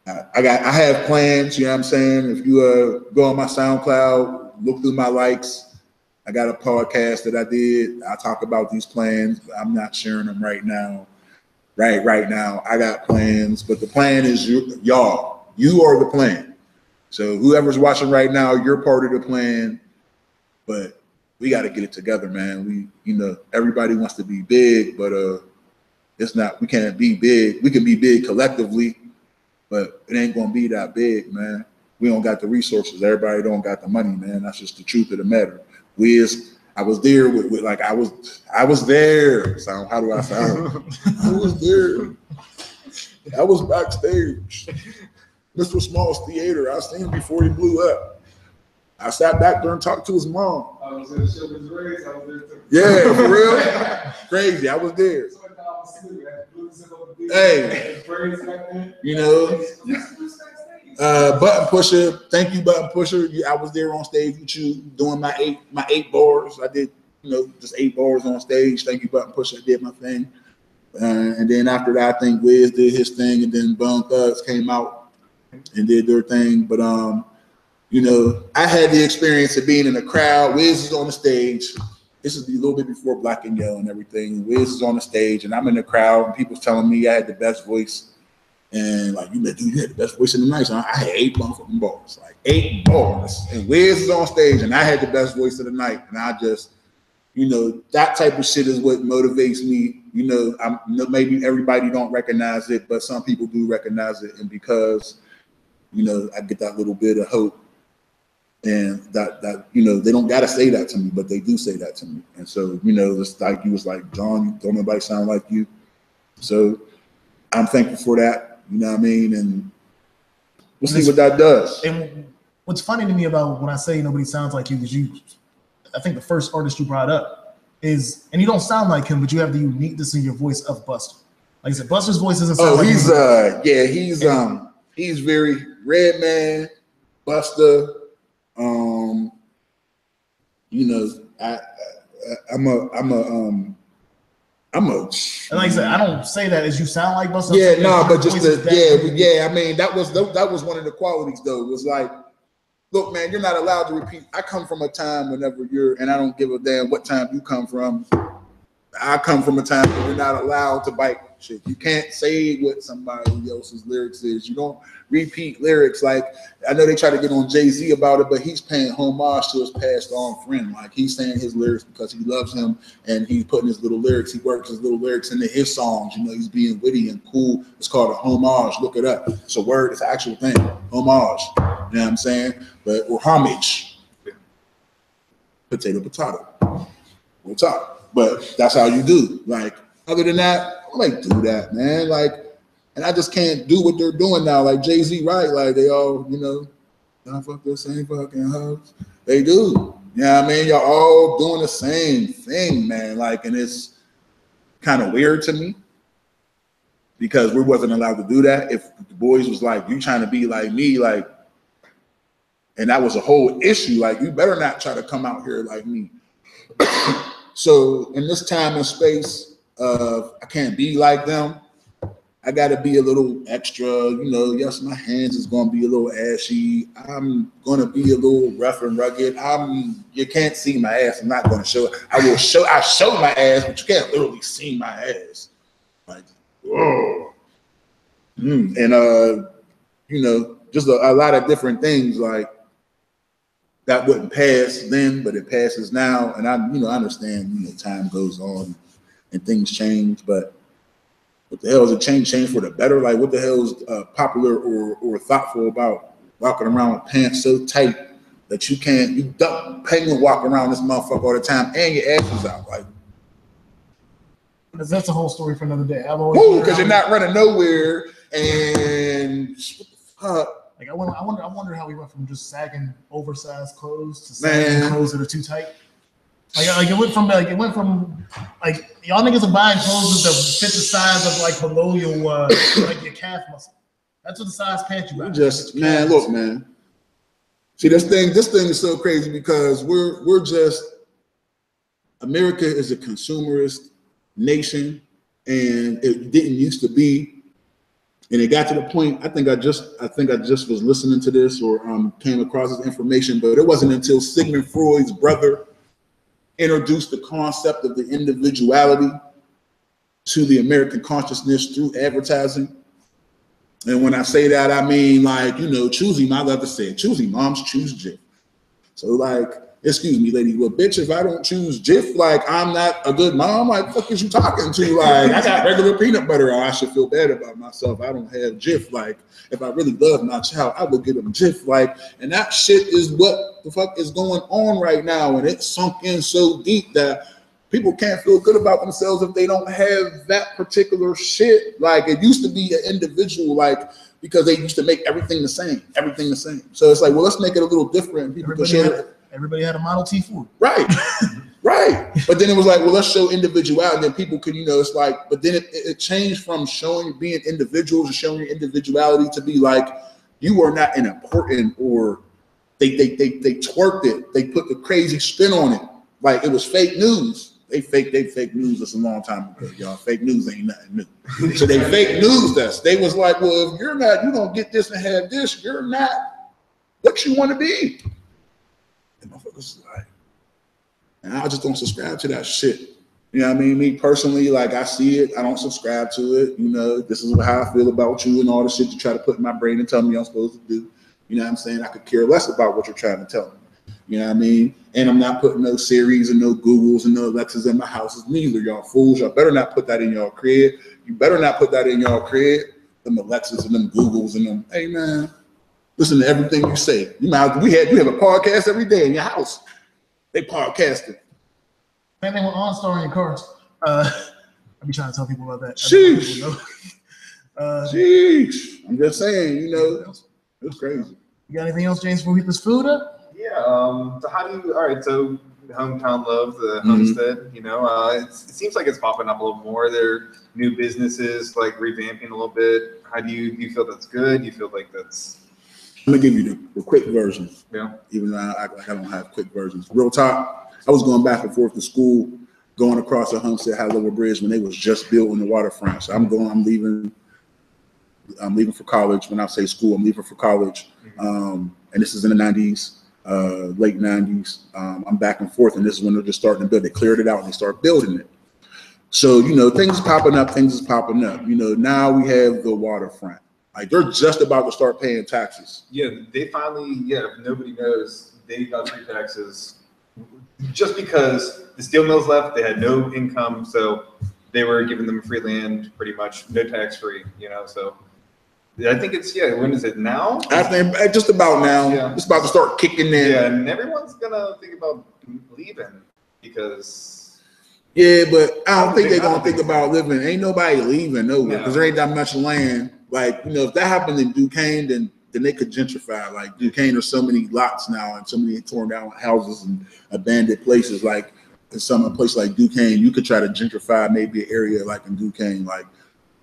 I have plans, you know what I'm saying? If you go on my SoundCloud, look through my likes, I got a podcast that I did. I talk about these plans. I'm not sharing them right now. Right now, I got plans, but the plan is y'all. You are the plan. So whoever's watching right now, you're part of the plan. But we got to get it together, man. Everybody wants to be big, but it's not. We can't be big. We can be big collectively, but it ain't gonna be that big, man. We don't got the resources. Everybody don't got the money, man. That's just the truth of the matter. I was there with like I was there. So how do I sound? I was there. I was backstage. Mr. Small's theater. I seen him before he blew up. I sat back there and talked to his mom. I was in the Children's Race. I was there too. Yeah, for real. Crazy. I was there. Hey, you know, Button Pusher. Thank you, Button Pusher. I was there on stage with you doing my eight bars. I did, just 8 bars on stage. Thank you, Button Pusher. I did my thing, and then after that, I think Wiz did his thing, and then Bone Thugs came out and did their thing. But I had the experience of being in a crowd. Wiz is on the stage. This is a little bit before Black and Yellow and everything. Wiz is on the stage, and I'm in the crowd, and people's telling me I had the best voice. And like, you had the best voice in the night. So I had 8 motherfucking bars, like 8 bars. And Wiz is on stage, and I had the best voice of the night. And I just, that type of shit is what motivates me. Maybe everybody don't recognize it, but some people do recognize it. And because, I get that little bit of hope. And that they don't gotta say that to me, but they do say that to me. And so, it's like you was like, John, don't nobody sound like you. So I'm thankful for that. You know what I mean? And we'll see what that does. And what's funny to me about when I say nobody sounds like you is I think the first artist you brought up is, and you don't sound like him, but you have the uniqueness in your voice of Buster. Like I said, Buster's voice doesn't sound like him. He's very Redman, Buster. I'm a and like I said, I don't say that as you sound like Busta. Yeah, no, but just I mean, that was one of the qualities though. It was like, look, man, you're not allowed to repeat. I come from a time whenever and I don't give a damn what time you come from. I come from a time where you're not allowed to bite shit. You can't say what somebody else's lyrics is. You don't repeat lyrics. Like, I know they try to get on Jay-Z about it, but he's paying homage to his passed on friend. Like, he's saying his lyrics because he loves him, and he's putting his little lyrics. He works his little lyrics into his songs. He's being witty and cool. It's called a homage. Look it up. It's a word. It's an actual thing. Homage. You know what I'm saying? Or homage. Potato. We'll talk. But that's how you do. Like, other than that, I don't do that, man. Like, and I just can't do what they're doing now. Like Jay-Z, right? Like, they all, y'all fuck the same fucking hoes. They do. You know what I mean? Y'all all doing the same thing, man. Like, and it's kind of weird to me because we wasn't allowed to do that. If the boys was like, you trying to be like me, like, and that was a whole issue. Like, you better not try to come out here like me. So in this time and space of I can't be like them, I got to be a little extra, yes, my hands is going to be a little ashy. I'm going to be a little rough and rugged. You can't see my ass. I'm not going to show it. I show my ass, but you can't literally see my ass. Like, whoa. And, just a lot of different things like, that wouldn't pass then, but it passes now. And I understand, time goes on and things change, but what the hell is it change for the better? Like, what the hell is popular or thoughtful about walking around with pants so tight that you duck penguin walk around this motherfucker all the time, and your ass is out. Like, that's a whole story for another day. I've always because you're not running nowhere, and what the fuck? Like I wonder how we went from just sagging oversized clothes to sagging clothes that are too tight. Like it went from y'all niggas are buying clothes that fit the size of like below your like your calf muscle. That's what the size pants you buy. Look, man. See, this thing is so crazy because we're just America is a consumerist nation, and it didn't used to be, and it got to the point. I think I just was listening to this or came across this information, but it wasn't until Sigmund Freud's brother introduced the concept of the individuality to the American consciousness through advertising. And when I say that, I mean, like, choose him. I love to say it. Choose him, moms, choose Jif. So, like, excuse me, lady. Well, bitch, if I don't choose Jif, like, I'm not a good mom. Like, fuck is you talking to? Like, I got regular peanut butter. I should feel bad about myself. I don't have Jif. Like, if I really love my child, I would get him Jif. Like, and that shit is what the fuck is going on right now. And it's sunk in so deep that people can't feel good about themselves if they don't have that particular shit. Like, it used to be an individual, like, because they used to make everything the same. So it's like, well, let's make it a little different. Everybody had a Model T Ford. Right. Right. But then it was like, well, let's show individuality. Then people can, it's like, but then it changed from being individuals and showing your individuality to be like, you are not an important, or they twerked it. They put the crazy spin on it. Like it was fake news. They fake news us a long time ago, y'all. Fake news ain't nothing new. So they fake news us. They was like, well, if you're not, you don't get this and have this, you're not what you want to be. And motherfuckers like, and I just don't subscribe to that shit. You know what I mean? Me personally, like I see it, I don't subscribe to it. This is how I feel about you and all the shit you try to put in my brain and tell me I'm supposed to do. You know what I'm saying? I could care less about what you're trying to tell me. You know what I mean? And I'm not putting no Siris and no Googles and no Alexas in my houses neither, y'all fools. Y'all better not put that in y'all crib. You better not put that in y'all crib. Them Alexas and them Googles and them, hey man, listen to everything you say. You have a podcast every day in your house. They podcasting. Man, they were OnStar in your cars. I be trying to tell people about that. Sheesh. Sheesh. I'm just saying, it's crazy. You got anything else, James, before we get this food up? Yeah. So how do you? All right. So hometown love, the homestead. It seems like it's popping up a little more. There are new businesses like revamping a little bit. How do you feel that's good? Do you feel like that's? I'm gonna give you the quick version. Yeah. Even though I don't have quick versions. Real talk. I was going back and forth to school, going across the Homestead High Level Bridge when they was just built on the waterfront. So I'm leaving for college. When I say school, I'm leaving for college. And this is in the 90s, late 90s. I'm back and forth, and this is when they're just starting to build. They cleared it out and they start building it. So, things popping up, now we have the waterfront. Like they're just about to start paying taxes. Yeah, they finally, if nobody knows, they got free taxes just because the steel mills left. They had no income, so they were giving them free land, pretty much no tax free. So I think it's when is it now? I think just about now. Yeah. It's about to start kicking in. Yeah, and everyone's gonna think about leaving because. Yeah, but I don't think they're gonna think about living. Ain't nobody leaving nowhere because there ain't that much land. Like if that happened in Duquesne, then they could gentrify. Like Duquesne, there's so many lots now and so many torn down houses and abandoned places. Like in a place like Duquesne, you could try to gentrify maybe an area like in Duquesne. Like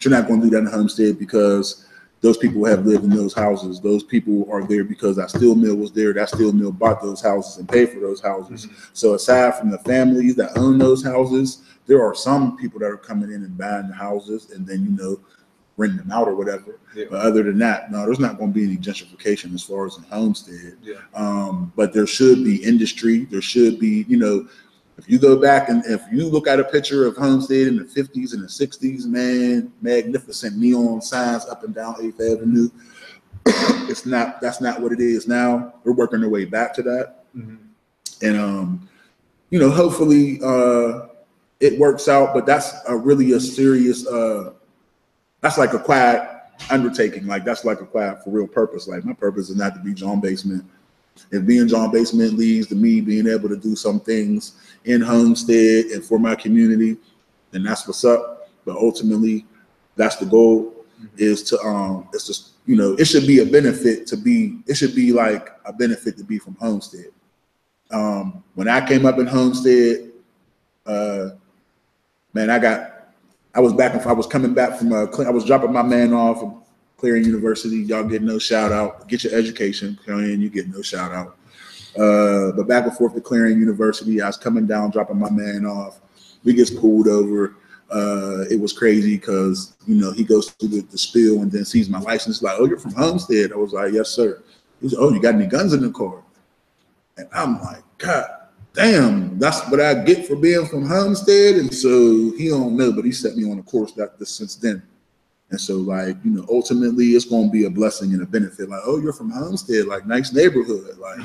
you're not going to do that in Homestead because those people have lived in those houses. Those people are there because that steel mill was there. That steel mill bought those houses and paid for those houses. So aside from the families that own those houses, there are some people that are coming in and buying the houses and then renting them out or whatever. Yeah. But other than that, no, there's not going to be any gentrification as far as in Homestead. Yeah. But there should be industry. There should be, if you go back and if you look at a picture of Homestead in the 50s and the 60s, man, magnificent neon signs up and down 8th Avenue. That's not what it is now. We're working our way back to that. And, hopefully it works out, but that's really a serious, that's like a quiet undertaking. Like that's like a quiet for real purpose. Like my purpose is not to be John Basement. If being John Basement leads to me being able to do some things in Homestead and for my community, then that's what's up. But ultimately, that's the goal. Is to it's just, you know, it should be a benefit to be. It should be like a benefit to be from Homestead. When I came up in Homestead, man, I was coming back from I was dropping my man off from Clarion University. Y'all get no shout out. Get your education, Clarion. You get no shout out. But back and forth to Clarion University, I was coming down, dropping my man off. We gets pulled over. It was crazy because, you know, he goes through the spiel and then sees my license. Like, oh, you're from Homestead. I was like, yes, sir. He was, oh, you got any guns in the car? And I'm like, God damn, that's what I get for being from Homestead. And so he don't know, but he set me on a course since then. And so, like, you know, ultimately it's going to be a blessing and a benefit. Like, oh, you're from Homestead, like nice neighborhood. Like,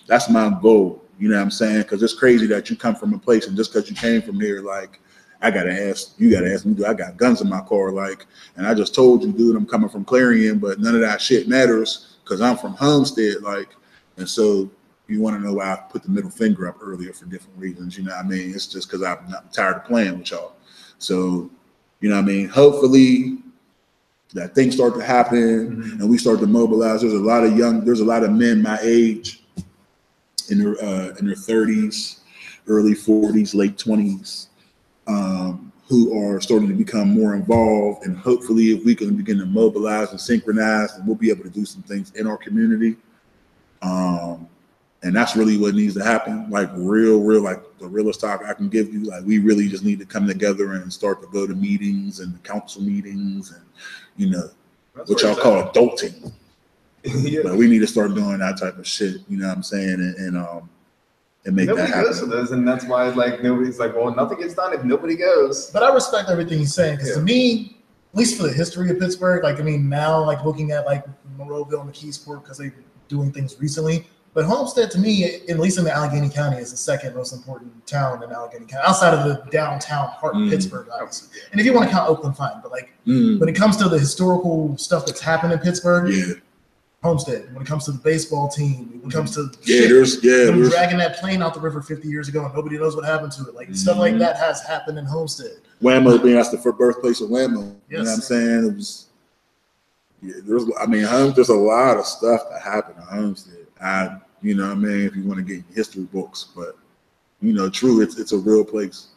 that's my goal. You know what I'm saying? Because it's crazy that you come from a place and just because you came from here, like, you got to ask me, do I got guns in my car? Like, and I just told you, dude, I'm coming from Clarion, but none of that shit matters because I'm from Homestead. Like, and so you want to know why I put the middle finger up earlier for different reasons. You know what I mean? It's just because I'm tired of playing with y'all. So, you know what I mean? Hopefully that things start to happen and we start to mobilize. There's a lot of men my age in their 30s, early 40s, late 20s, who are starting to become more involved. And hopefully if we can begin to mobilize and synchronize, and we'll be able to do some things in our community. And that's really what needs to happen. Like real, like the realest talk I can give you. Like we really just need to come together and start to go to meetings and council meetings and, you know, that's what y'all call adulting. Yeah. But we need to start doing that type of shit. You know what I'm saying? And make nobody that happen. Goes to those, and that's why like nobody's like, well, nothing gets done if nobody goes. But I respect everything he's saying because to me, at least for the history of Pittsburgh, like I mean, now like looking at like Monroeville and McKeesport because they're doing things recently. But Homestead, to me, at least in the Allegheny County, is the second most important town in Allegheny County, outside of the downtown heart of Pittsburgh, obviously. And if you want to count Oakland, fine. But like when it comes to the historical stuff that's happened in Pittsburgh, Homestead. When it comes to the baseball team, when it comes to them dragging that plane out the river 50 years ago and nobody knows what happened to it. Like stuff like that has happened in Homestead. Whammo being that's the birthplace of Whammo. Yes. You know what I'm saying? It was. There's a lot of stuff that happened in Homestead. You know what I mean? If you want to get history books, but you know, true, it's a real place,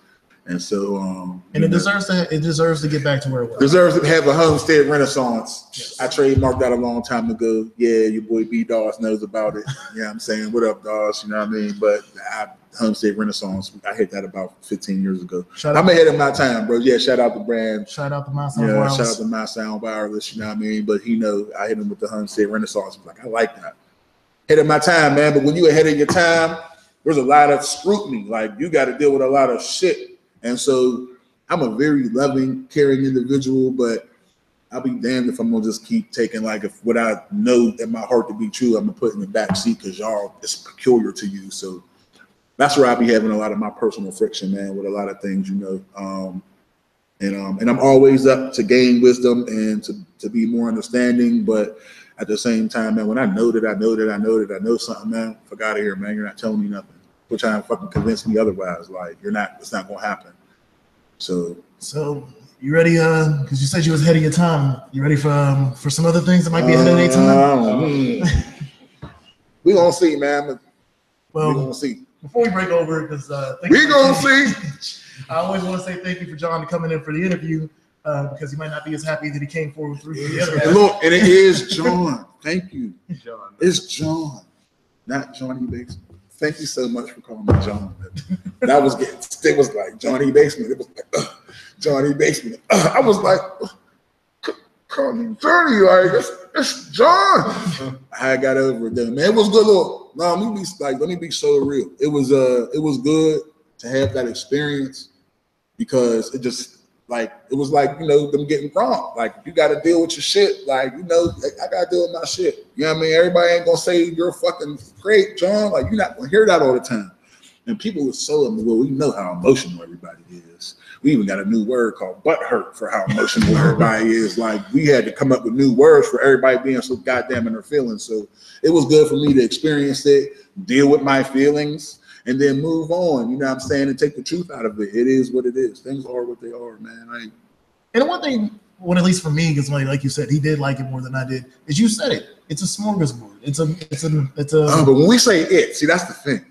and so and it deserves to get back to where it was. Deserves to have a Homestead Renaissance. Yes. I trademarked that a long time ago. Yeah, your boy B Dawes knows about it. You know what I'm saying? What up, Dawes? You know what I mean? But Homestead Renaissance, I hit that about 15 years ago. I'm ahead of my time, bro. Yeah, shout out the brand. Shout out to My Sound Wireless. Shout out to My Sound Wireless. You know what I mean? But he know I hit him with the Homestead Renaissance. Like I like that. Ahead of my time, man. But when you ahead of your time, there's a lot of scrutiny. Like you got to deal with a lot of shit. And so I'm a very loving, caring individual, but I'll be damned if I'm gonna just keep taking like if what I know in my heart to be true, I'm gonna put in the back seat because y'all it's peculiar to you. So that's where I be having a lot of my personal friction, man, with a lot of things, you know. And I'm always up to gain wisdom and to be more understanding, but at the same time, man, when I know something, man, fuck out of here, man. You're not telling me nothing. Quit trying to fucking convince me otherwise. Like it's not gonna happen. So you ready? Because you said you was ahead of your time. You ready for some other things that might be ahead of their time? We gonna see, man. Well, we gonna see. Before we break over, because we gonna see. I always want to say thank you for John coming in for the interview. Because he might not be as happy that he came forward through the other guy. Look, and it is John. Thank you. John. It's John, not Johnny Basement. Thank you so much for calling me John. That was it was like Johnny Basement. It was like Johnny Basement. I was like, call me Johnny, like it's John. I got over it then, man. It was good. Look, no, let me be so real. It was good to have that experience because it just. Like, it was like, you know, them getting wrong. Like, you got to deal with your shit. Like, you know, I got to deal with my shit. You know what I mean? Everybody ain't going to say you're fucking great, John. Like, you're not going to hear that all the time. And people are so, well, we know how emotional everybody is. We even got a new word called butt hurt for how emotional everybody is. Like we had to come up with new words for everybody being so goddamn in their feelings. So it was good for me to experience it, deal with my feelings, and then move on. You know what I'm saying? And take the truth out of it. It is what it is. Things are what they are, man. And one thing, at least for me, because like you said, he did like it more than I did. Is you said it. It's a smorgasbord. It's a. But when we say it, see, that's the thing.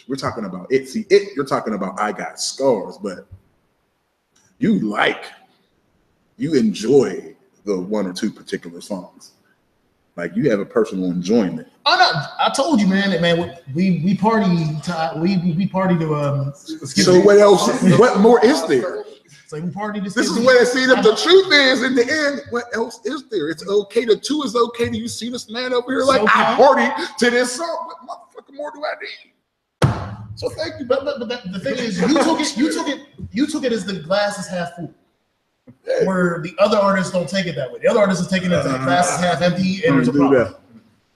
We're talking about it. See, it. You're talking about I got scars, but you enjoy the one or two particular songs. Like you have a personal enjoyment. Oh no! I told you, man. We party to we party to So what else? What more is there? It's like we party to. This is where I see that the truth is. In the end, what else is there? It's okay. The two is okay. Do you see this man over here? Like I party to this song. What motherfucker more do I need? So thank you. But the thing is, you took it as the glass is half full. Yeah. Where the other artists don't take it that way. The other artists are taking it as the glass is half empty and there's a problem.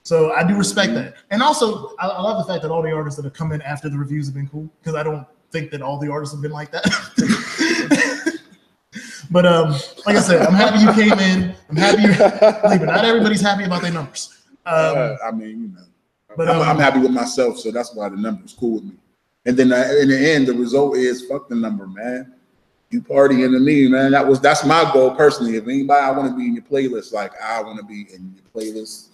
So I do respect that. And also, I love the fact that all the artists that have come in after the reviews have been cool, because I don't think that all the artists have been like that. But like I said, I'm happy you came in. I'm happy you're leaving. Not everybody's happy about their numbers. I mean, you know. But I'm happy with myself, so that's why the number's cool with me. And then in the end, the result is fuck the number, man. You partying to me, man. That's my goal personally. If anybody I want to be in your playlist, like I want to be in your playlist.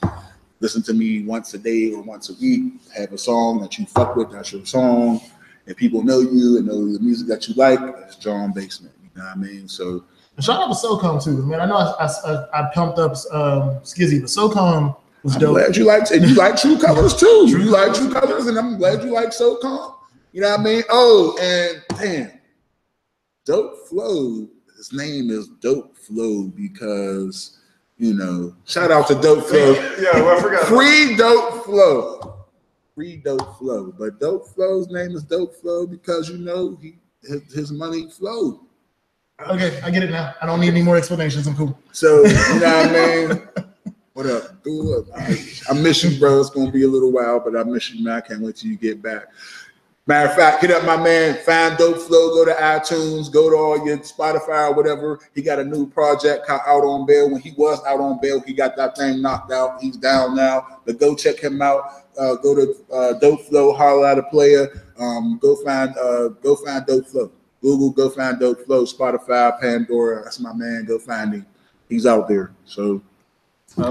Listen to me once a day or once a week. Have a song that you fuck with. That's your song. And people know you and know the music that you like. That's John Basement. You know what I mean? So shout out to SoCom too, man. I know I pumped up Skizzy, but SoCom was dope. I'm glad you like, and you like True Colors too. You like True Colors, and I'm glad you like SoCom. You know what I mean? Oh, and damn, Dope Flow. His name is Dope Flow because, you know, shout out to Dope Flow. Yeah, well, I forgot. Free Dope Flow. Free Dope Flow. But Dope Flow's name is Dope Flow because, you know, his money flowed. Okay, I get it now. I don't need any more explanations. I'm cool. So, you know what I mean? What up? Dude, I miss you, bro. It's going to be a little while, but I miss you, man. I can't wait till you get back. Matter of fact, hit up my man, find Dope Flow, go to iTunes, go to all your Spotify or whatever. He got a new project called Out on Bail. When he was out on bail, he got that thing knocked out. He's down now. But go check him out. Go to Dope Flow, holler at a player. Go find Dope Flow. Google, go find Dope Flow, Spotify, Pandora. That's my man. Go find him. He's out there. So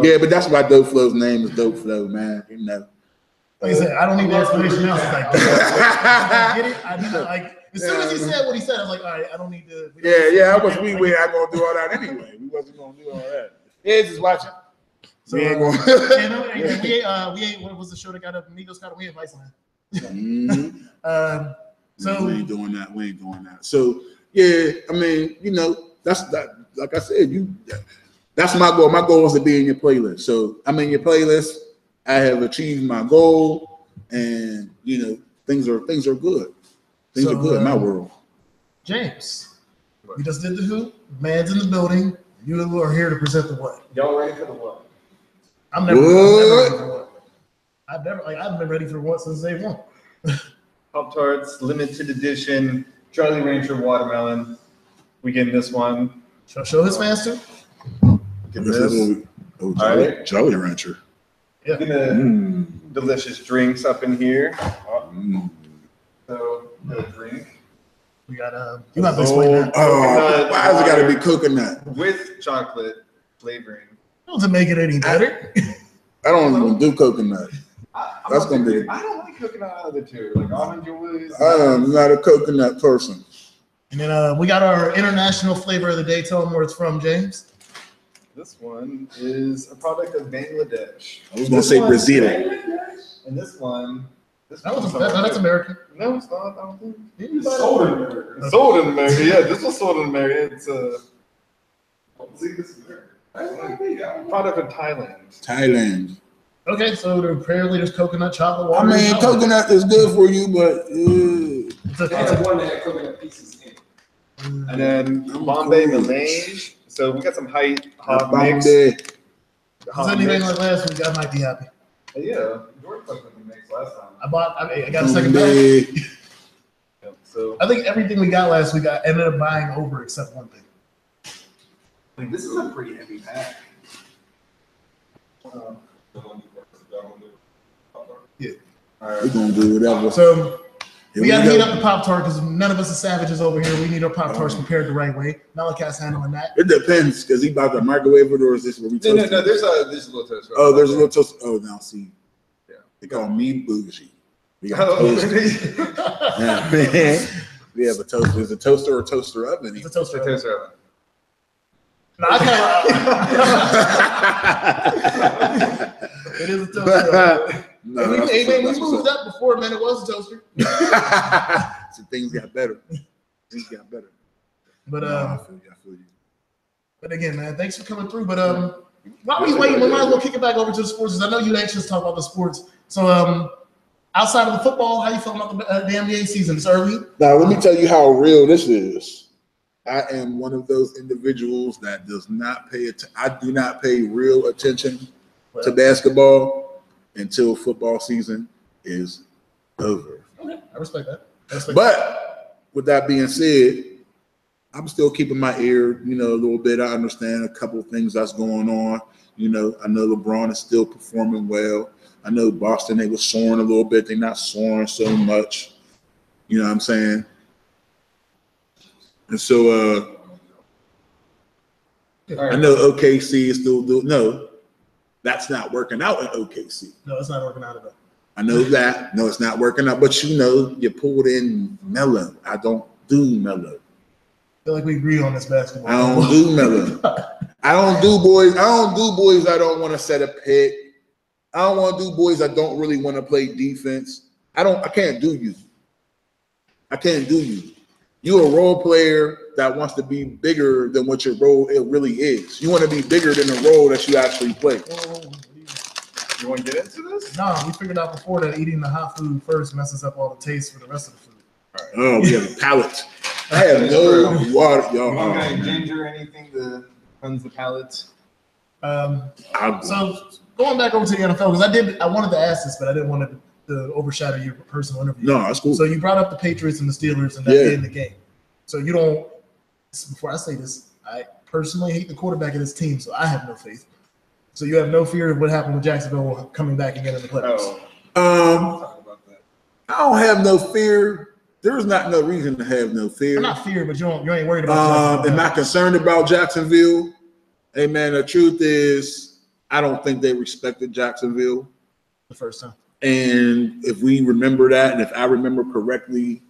yeah, but that's why Dope Flow's name is Dope Flow, man. You know. Like I said, I don't need the explanation else. Like, I get it. I need to, like, as soon as he said what he said, I was like, all right, I don't need to. Yeah, I was. We ain't gonna do all that anyway. We wasn't gonna do all that. Edge is watching. So we ain't gonna. We ain't. What was the show that got up? Migos got. We ain't Vice on that. So we ain't doing that. We ain't doing that. So yeah, I mean, you know, that's that. Like I said, that's my goal. My goal is to be in your playlist. So I'm in your playlist. I have achieved my goal, and you know things are good. Things are good in my world. James, we just did the who. Man's in the building. You are here to present the what? Y'all ready for the what? I'm never ready for what. I've been ready for what since day one. Pop-Tarts limited edition Charlie Rancher watermelon. We getting this one. Show this master. Get this. Jolly Rancher. Yeah. Delicious drinks up in here. So the drink. We got you have to explain that. Why has it got to be coconut with chocolate flavoring? Doesn't make it any better. I don't even do coconut. That's gonna be. I don't like coconut either too. Like almond joys. I'm not a coconut person. And then we got our international flavor of the day. Tell them where it's from, James. This one is a product of Bangladesh. I was gonna say Brazil. And this one. That's American. No, it's not. I don't think. It's sold in America. It's sold in America. Yeah, this was sold in America. It's a product of Thailand. Thailand. Okay, so apparently there's coconut chocolate water. I mean, coconut is good for you, but They had one that had coconut pieces in it. And then Bombay Melange. So we got some hot mix. If it's anything like last week, I might be happy. Yeah, George fucked with the mix last time. I got a second bag. So I think everything we got last week, I ended up buying over except one thing. I mean, this is a pretty heavy pack. Yeah. We're gonna do whatever. So Here we gotta go. heat up the Pop-Tart because none of us are savages over here. We need our Pop-Tarts prepared the right way. Malachi's handling that. It depends, because he about to microwave it, or is this where we toast No. it? There's a little toast. Right? Oh, there's a little toast. Oh, now see. Yeah. They call me bougie. We got Oh. toast. Yeah, man. We have a toaster. There's a toaster or toaster oven. It's a toaster. Toaster oven. No, I can't. It is a toaster. No, we that's what's moved up. up before, man. It was a toaster. So things got better. But I feel you. But again, man, thanks for coming through. But while we waiting, we might as well kick it back over to the sports. 'Cause I know you anxious to talk about the sports. So outside of the football, how you feeling about the NBA season? It's early. Now, let me tell you how real this is. I am one of those individuals that does not I do not pay real attention to basketball until football season is over. Okay, I respect that. But with that being said, I'm still keeping my ear, a little bit. I understand a couple of things that's going on. I know LeBron is still performing well. I know Boston, they were soaring a little bit. They're not soaring so much. You know what I'm saying? And so I know OKC is still doing. No, that's not working out in OKC. No, it's not working out at all. I know that. No, it's not working out. But you pulled in Melo. I don't do Melo. I feel like we agree on this basketball. I don't do Melo. I don't do boys. I don't do boys I don't want to set a pick. I don't want to do boys that don't really want to play defense. I can't do you. I can't do you. You're a role player that wants to be bigger than what your role it really is. You want to be bigger than the role that you actually play. You want to get into this? No, we figured out before that eating the hot food first messes up all the taste for the rest of the food. All right. Oh, we have a palate. I have no water, y'all. You want any ginger, anything to cleanse the palate? So going back over to the NFL, because I wanted to ask this, but I didn't want to overshadow your personal interview. No, that's cool. So you brought up the Patriots and the Steelers and that in the game. So you don't. Before I say this, I personally hate the quarterback of this team, so I have no faith. So you have no fear of what happened with Jacksonville coming back again in the playoffs. Talk about that. I don't have no fear. There's not no reason to have no fear. I'm not fear, but you ain't worried about Am I concerned about Jacksonville? Hey man, the truth is, I don't think they respected Jacksonville the first time. And if we remember that, and if I remember correctly,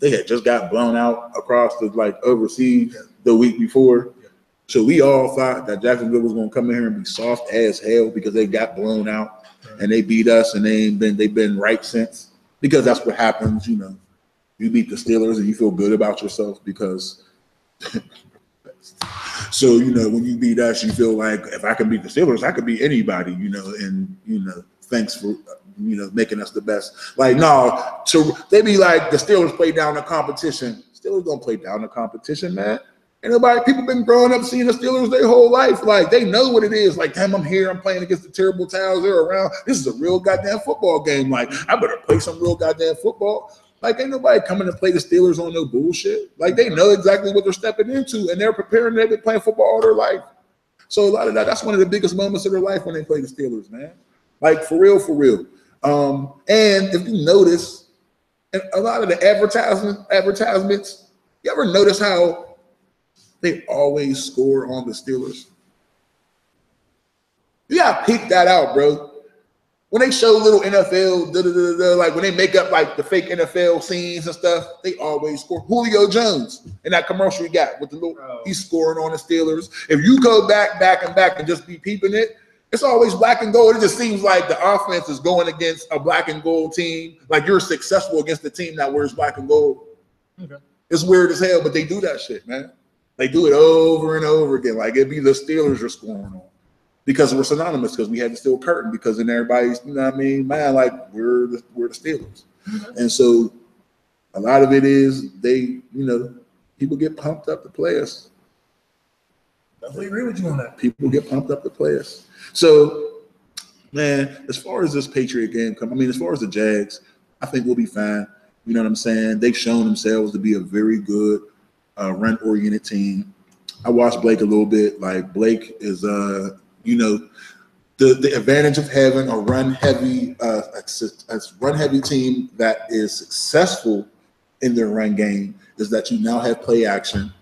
they had just got blown out across the overseas the week before. Yeah. So we all thought that Jacksonville was going to come in here and be soft as hell because they got blown out and they beat us, and they've been right since, because that's what happens. You beat the Steelers and you feel good about yourself because. So, when you beat us, you feel like if I can beat the Steelers, I could beat anybody, and thanks for, making us the best. Like, no, they be like, the Steelers play down the competition. Steelers don't play down the competition, man. And people been growing up seeing the Steelers their whole life. Like, they know what it is. Like, damn, I'm here. I'm playing against the terrible towns. They're around. This is a real goddamn football game. Like, I better play some real goddamn football. Like, ain't nobody coming to play the Steelers on no bullshit. Like, they know exactly what they're stepping into, and they're preparing. They've been playing football all their life. So a lot of that's one of the biggest moments of their life when they play the Steelers, man. Like, for real, for real. And if you notice, and a lot of the advertisements, you ever notice how they always score on the Steelers? You gotta pick that out, bro. When they show little NFL, like when they make up like the fake NFL scenes and stuff, they always score. Julio Jones in that commercial you got with the little, he's scoring on the Steelers. If you go back and just be peeping it, it's always black and gold. It just seems like the offense is going against a black and gold team. Like you're successful against the team that wears black and gold. Okay. It's weird as hell, but they do that shit, man. They do it over and over again. Like it'd be the Steelers are scoring on. Because we're synonymous, because we had the steel curtain, because then everybody's, man, like we're the Steelers. Mm-hmm. And so a lot of it is they, people get pumped up to play us. Definitely agree with you on that. People get pumped up to play us. So, man, as far as this Patriot game as far as the Jags, I think we'll be fine. You know what I'm saying? They've shown themselves to be a very good run-oriented team. I watched Blake a little bit. Like Blake is, you know, the advantage of having a run-heavy team that is successful in their run game is that you now have play action.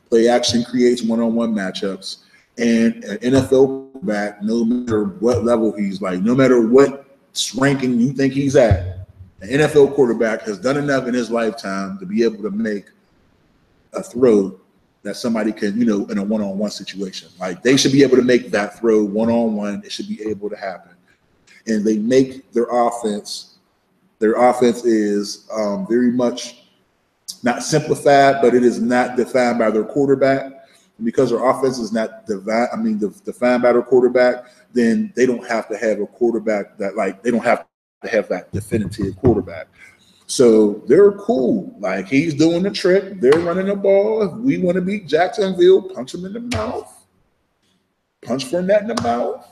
Play action creates one-on-one matchups, and an NFL quarterback, no matter what level he's like, no matter what ranking you think he's at, an NFL quarterback has done enough in his lifetime to be able to make a throw that somebody can, you know, in a one-on-one situation. Like they should be able to make that throw one-on-one. It should be able to happen. And they make their offense is very much not simplified, but it is not defined by their quarterback. And because their offense is not defined by their quarterback, then they don't have to have a quarterback they don't have to have that definitive quarterback. So they're cool. Like he's doing the trick. They're running the ball. If we want to beat Jacksonville, punch them in the mouth. Punch Fournette in the mouth.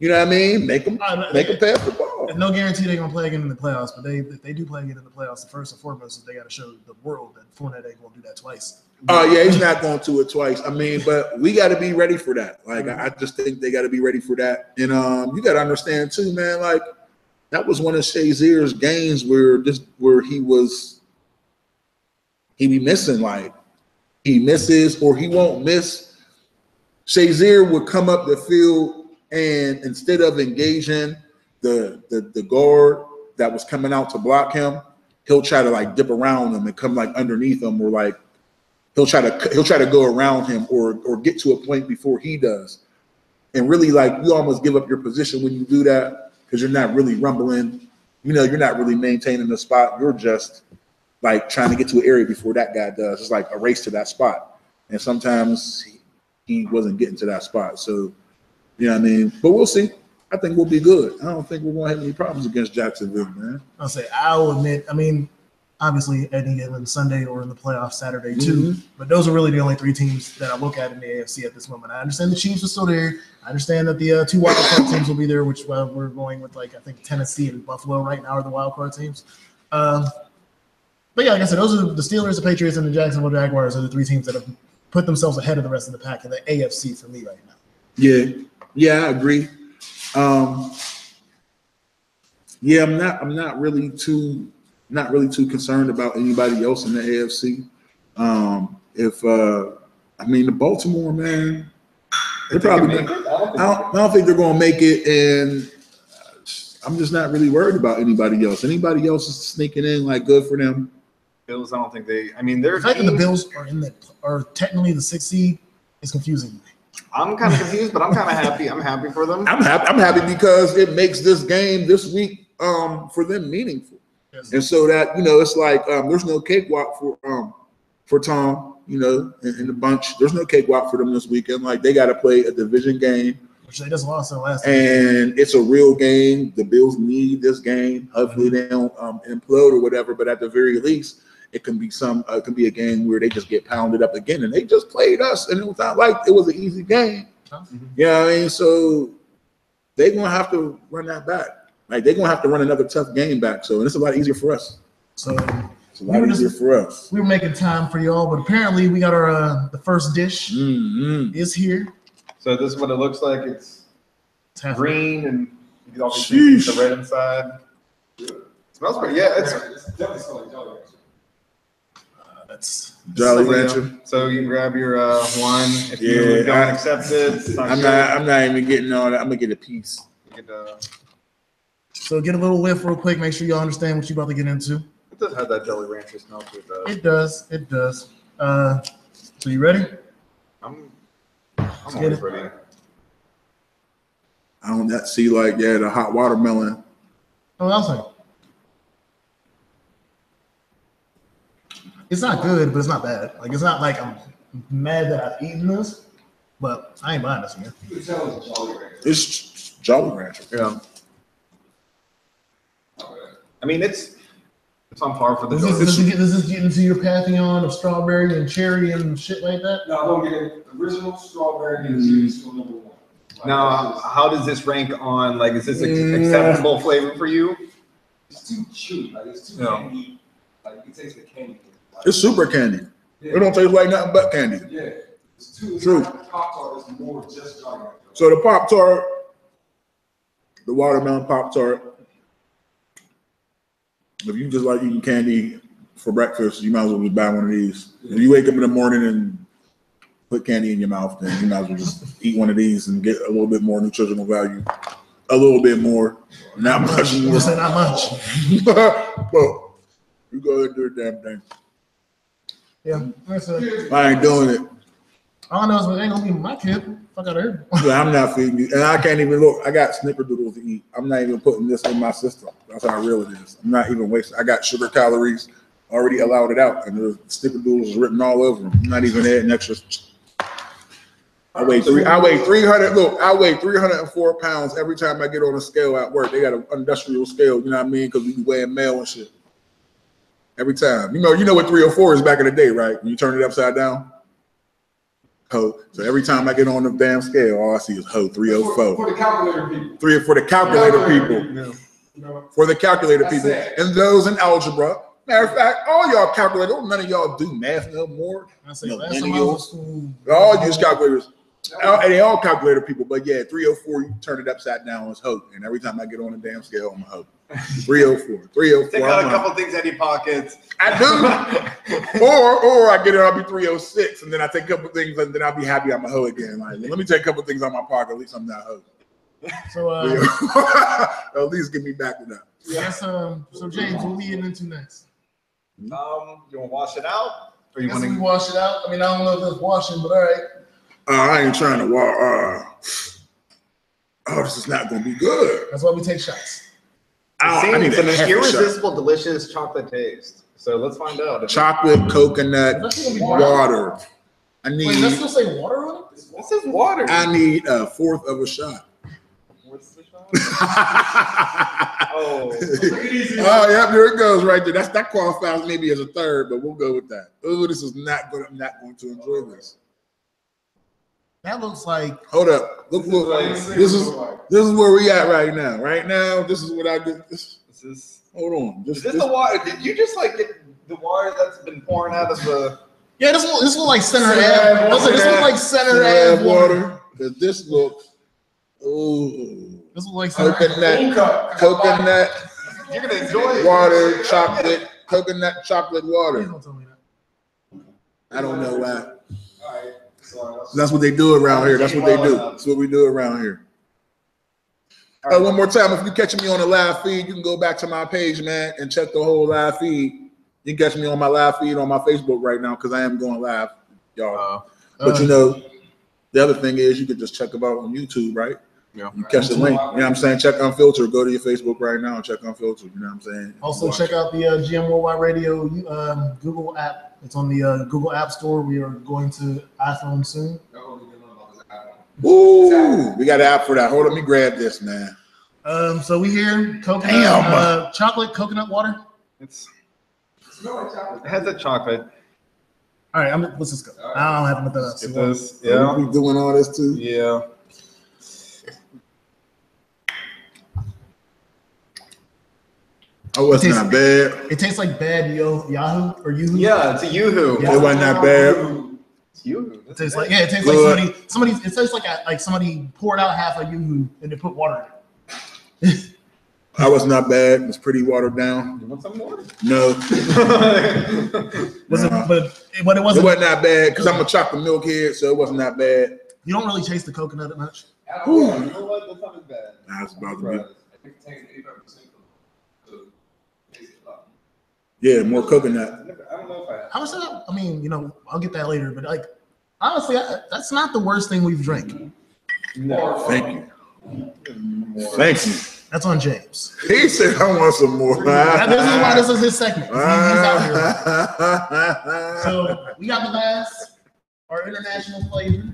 You know what I mean? Make them pass the ball. No guarantee they're gonna play again in the playoffs, but if they do play again in the playoffs, the first and foremost is they got to show the world that Fournette ain't gonna do that twice. Oh yeah, he's not going to do it twice. I mean, but we got to be ready for that. Like I just think they got to be ready for that. And you got to understand too, man. Like that was one of Shazier's games where he be missing. Like he misses or he won't miss. Shazier would come up the field and instead of engaging the guard that was coming out to block him, he'll try to like dip around him and come like underneath him, or like he'll try to go around him or get to a point before he does. And really, like you almost give up your position when you do that because you're not really rumbling. You know, you're not really maintaining the spot. You're just like trying to get to an area before that guy does. It's like a race to that spot. And sometimes he wasn't getting to that spot. So, you know what I mean? But we'll see. I think we'll be good. I don't think we're going to have any problems against Jacksonville, man. I'll admit, I mean, obviously any given Sunday or in the playoffs Saturday too, but those are really the only three teams that I look at in the AFC at this moment. I understand the Chiefs are still there. I understand that the two wild card teams will be there, which we're going with, like I think Tennessee and Buffalo right now are the wild card teams. But yeah, like I said, those are the Steelers, the Patriots, and the Jacksonville Jaguars are the three teams that have put themselves ahead of the rest of the pack in the AFC for me right now. Yeah, I agree. I'm not really too concerned about anybody else in the AFC. The Baltimore, man, they probably make it. I don't think they're going to make it, and I'm just not really worried about anybody else. Anybody else is sneaking in, like good for them. Bills, I don't think they. I mean, they're the fact that the Bills are technically the 6th seed is confusing me. I'm kind of confused, but I'm kind of happy. I'm happy for them. I'm happy because it makes this game this week for them meaningful. Yes. And so that, you know, it's like there's no cakewalk for Tom, you know, in the bunch. There's no cakewalk for them this weekend. Like they got to play a division game, which they just lost in the last. And it's a real game. The Bills need this game. Hopefully they don't implode or whatever. But at the very least, it can be a game where they just get pounded up again, and they just played us, and it was not like it was an easy game. You know what I mean? So they're gonna have to run that back. Like they're gonna have to run another tough game back. So and it's a lot easier for us. So it's a lot easier for us. We were making time for y'all, but apparently we got our the first dish is here. So this is what it looks like. It's green, and you can also see the red inside. It smells pretty. Yeah, it's definitely smells like Jolly Rancher. That's Jolly Rancher. So you can grab your one. If you don't accept it, I'm not even getting all that. I'm gonna get a piece. So get a little whiff real quick. Make sure y'all understand what you're about to get into. It does have that Jolly Rancher smell to it, though. It does. So you ready? I'm always ready. I don't see like the hot watermelon. Oh, I'll say. It's not good, but it's not bad. Like it's not like I'm mad that I've eaten this, but I ain't buying this again. It's Jolly Rancher. Yeah. I mean, it's on par for the. Does this get into your pantheon of strawberry and cherry and shit like that? No, I don't get it. Original strawberry and cherry is still number one. Now, how does this rank on? Like, is this acceptable flavor for you? It's too chewy. Like it's too candy. Like you taste the candy. Like, It's super candy. It don't taste like nothing but candy. Yeah. It's too. True. Pop-Tart is more just chocolate. So the Pop-Tart, the watermelon Pop-Tart, if you just like eating candy for breakfast, you might as well just buy one of these. If you wake up in the morning and put candy in your mouth, then you might as well just eat one of these and get a little bit more nutritional value. A little bit more, not much more. Just not much. Well, you go ahead and do the damn thing. Yeah, I ain't doing it. I don't know. It ain't gonna be my kid. Fuck out of here. Yeah, I'm not feeding you, and I can't even look. I got snickerdoodles to eat. I'm not even putting this in my system. That's how real it is. I'm not even wasting. I got sugar calories already allowed it out, and the snickerdoodles written all over them. I'm not even adding extra. I weigh 300. Look, I weigh 304 pounds every time I get on a scale at work. They got an industrial scale, you know what I mean? Because we be weighing mail and shit. Every time. You know what 304 is back in the day, right? When you turn it upside down. Ho. So every time I get on the damn scale, all I see is ho 304. For the calculator people. For the calculator people. For the calculator people. And those in algebra. Matter of fact, all y'all calculators, none of y'all do math no more. Millennials. All use calculators. And they all calculator people, but yeah, 304, you turn it upside down, it's hope. And every time I get on the damn scale, I'm a hope. 304, 304. Take out a couple things out of your pockets. I do. or I get it, I'll be 306, and then I take a couple things, and then I'll be happy I'm a hoe again. Like, let me take a couple things out of my pocket, at least I'm not a hoe. So at least get me back to that. Yes, so James, what we getting into next? You want to wash it out? Or you Guess want we to wash it out. I mean, I don't know if it's washing, but all right. I ain't trying to walk. This is not going to be good. That's why we take shots. I need an an irresistible, delicious chocolate taste. So let's find out. Chocolate, coconut, water. I need. Wait, does it still say water on it? This is water. I need a fourth of a shot. What's the shot? Oh, yeah, there it goes right there. That qualifies maybe as a third, but we'll go with that. Oh, this is not good. I'm not going to enjoy this. That looks like. Hold up. Look, this is where we at right now. Right now, this is what I did. Hold on. Is this the water? Did you just like get the water that's been pouring out of the? Yeah, this looks like Center Ave. This looks like Center Ave water. Because this looks. Ooh. This looks like coconut. You're gonna enjoy it. Water, chocolate, coconut, chocolate water. Please don't tell me that. I don't know why. All right. That's what they do around here. That's what they do. That's what we do around here. One more time, if you're catching me on the live feed, you can go back to my page, man, and check the whole live feed. You can catch me on my live feed on my Facebook right now because I am going live, y'all. But the other thing is you could just check them out on YouTube, right? Yeah. You catch the link. You know what I'm saying? Check UnFiltered. Go to your Facebook right now and check UnFiltered. You know what I'm saying? Also, check out the GM Worldwide Radio Google app. It's on the Google App Store. We are going to iPhone soon. Ooh, we got an app for that. Hold on, let me grab this, man. So we hear coconut, chocolate, coconut water. It has a chocolate. All right, let's just go. I don't have to look that up. Get this. Yeah. We doing all this too? Yeah. Oh, it's not bad. It tastes like bad Yahoo or Yoo-hoo. Yeah, it's a Yoo-hoo. It wasn't that bad. It's Yoo-hoo. It tastes like it tastes like somebody. It tastes like somebody poured out half a Yoo-hoo and they put water in it. I was not bad. It was pretty watered down. You want some more? No. But it wasn't. It wasn't that bad because I'm a chocolate milk head, so it wasn't that bad. You don't really taste the coconut that much. You know what? That's not as bad. Nah, it's about to be. It contains 85%. Yeah, more coconut. I don't know if I. How much that? I mean, I'll get that later. But like, honestly, that's not the worst thing we've drank. No. Thank you. Thank you. That's on James. He said, "I want some more." This is why this is his segment. He's out here. So we got the glass, our international flavor.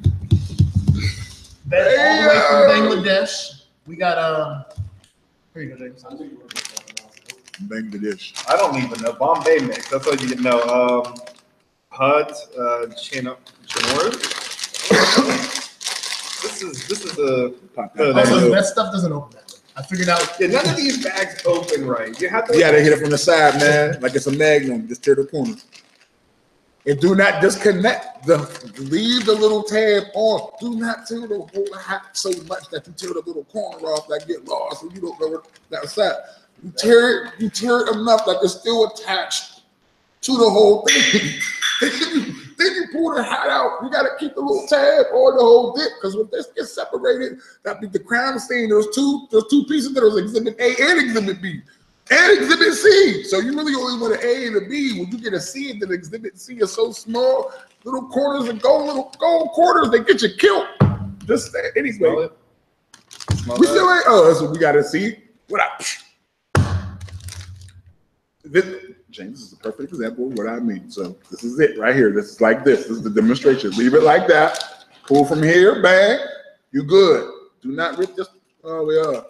That's all the way from Bangladesh. We got here you go, James. Bangladesh. I don't even know. Bombay mix. That's what you know. Hut, Chinor. This is a. Also, that stuff doesn't open that way. I figured out. Yeah, none of these bags open right. You have to. Yeah, they hit it from the side, man, like it's a magnum. Just tear the corner. And do not disconnect leave the little tab on. Do not tear the whole hat so much that you tear the little corner off that get lost and you don't know where that's at. You tear it enough that it's still attached to the whole thing. Then you pull the hat out. You got to keep the little tab on the whole dip because when this gets separated, that be the crime scene. There's two pieces. There's Exhibit A and Exhibit B and Exhibit C. So you really only want an A and a B. When you get a C, then Exhibit C is so small, little corners and gold quarters, they get you killed. Just anyway. Smell it. We still ain't. Oh, that's what we got to see. What James is a perfect example of what I mean. So this is it right here. This is like this. This is the demonstration. Leave it like that. Pull from here, bang. You good. Do not rip this. Oh, we are.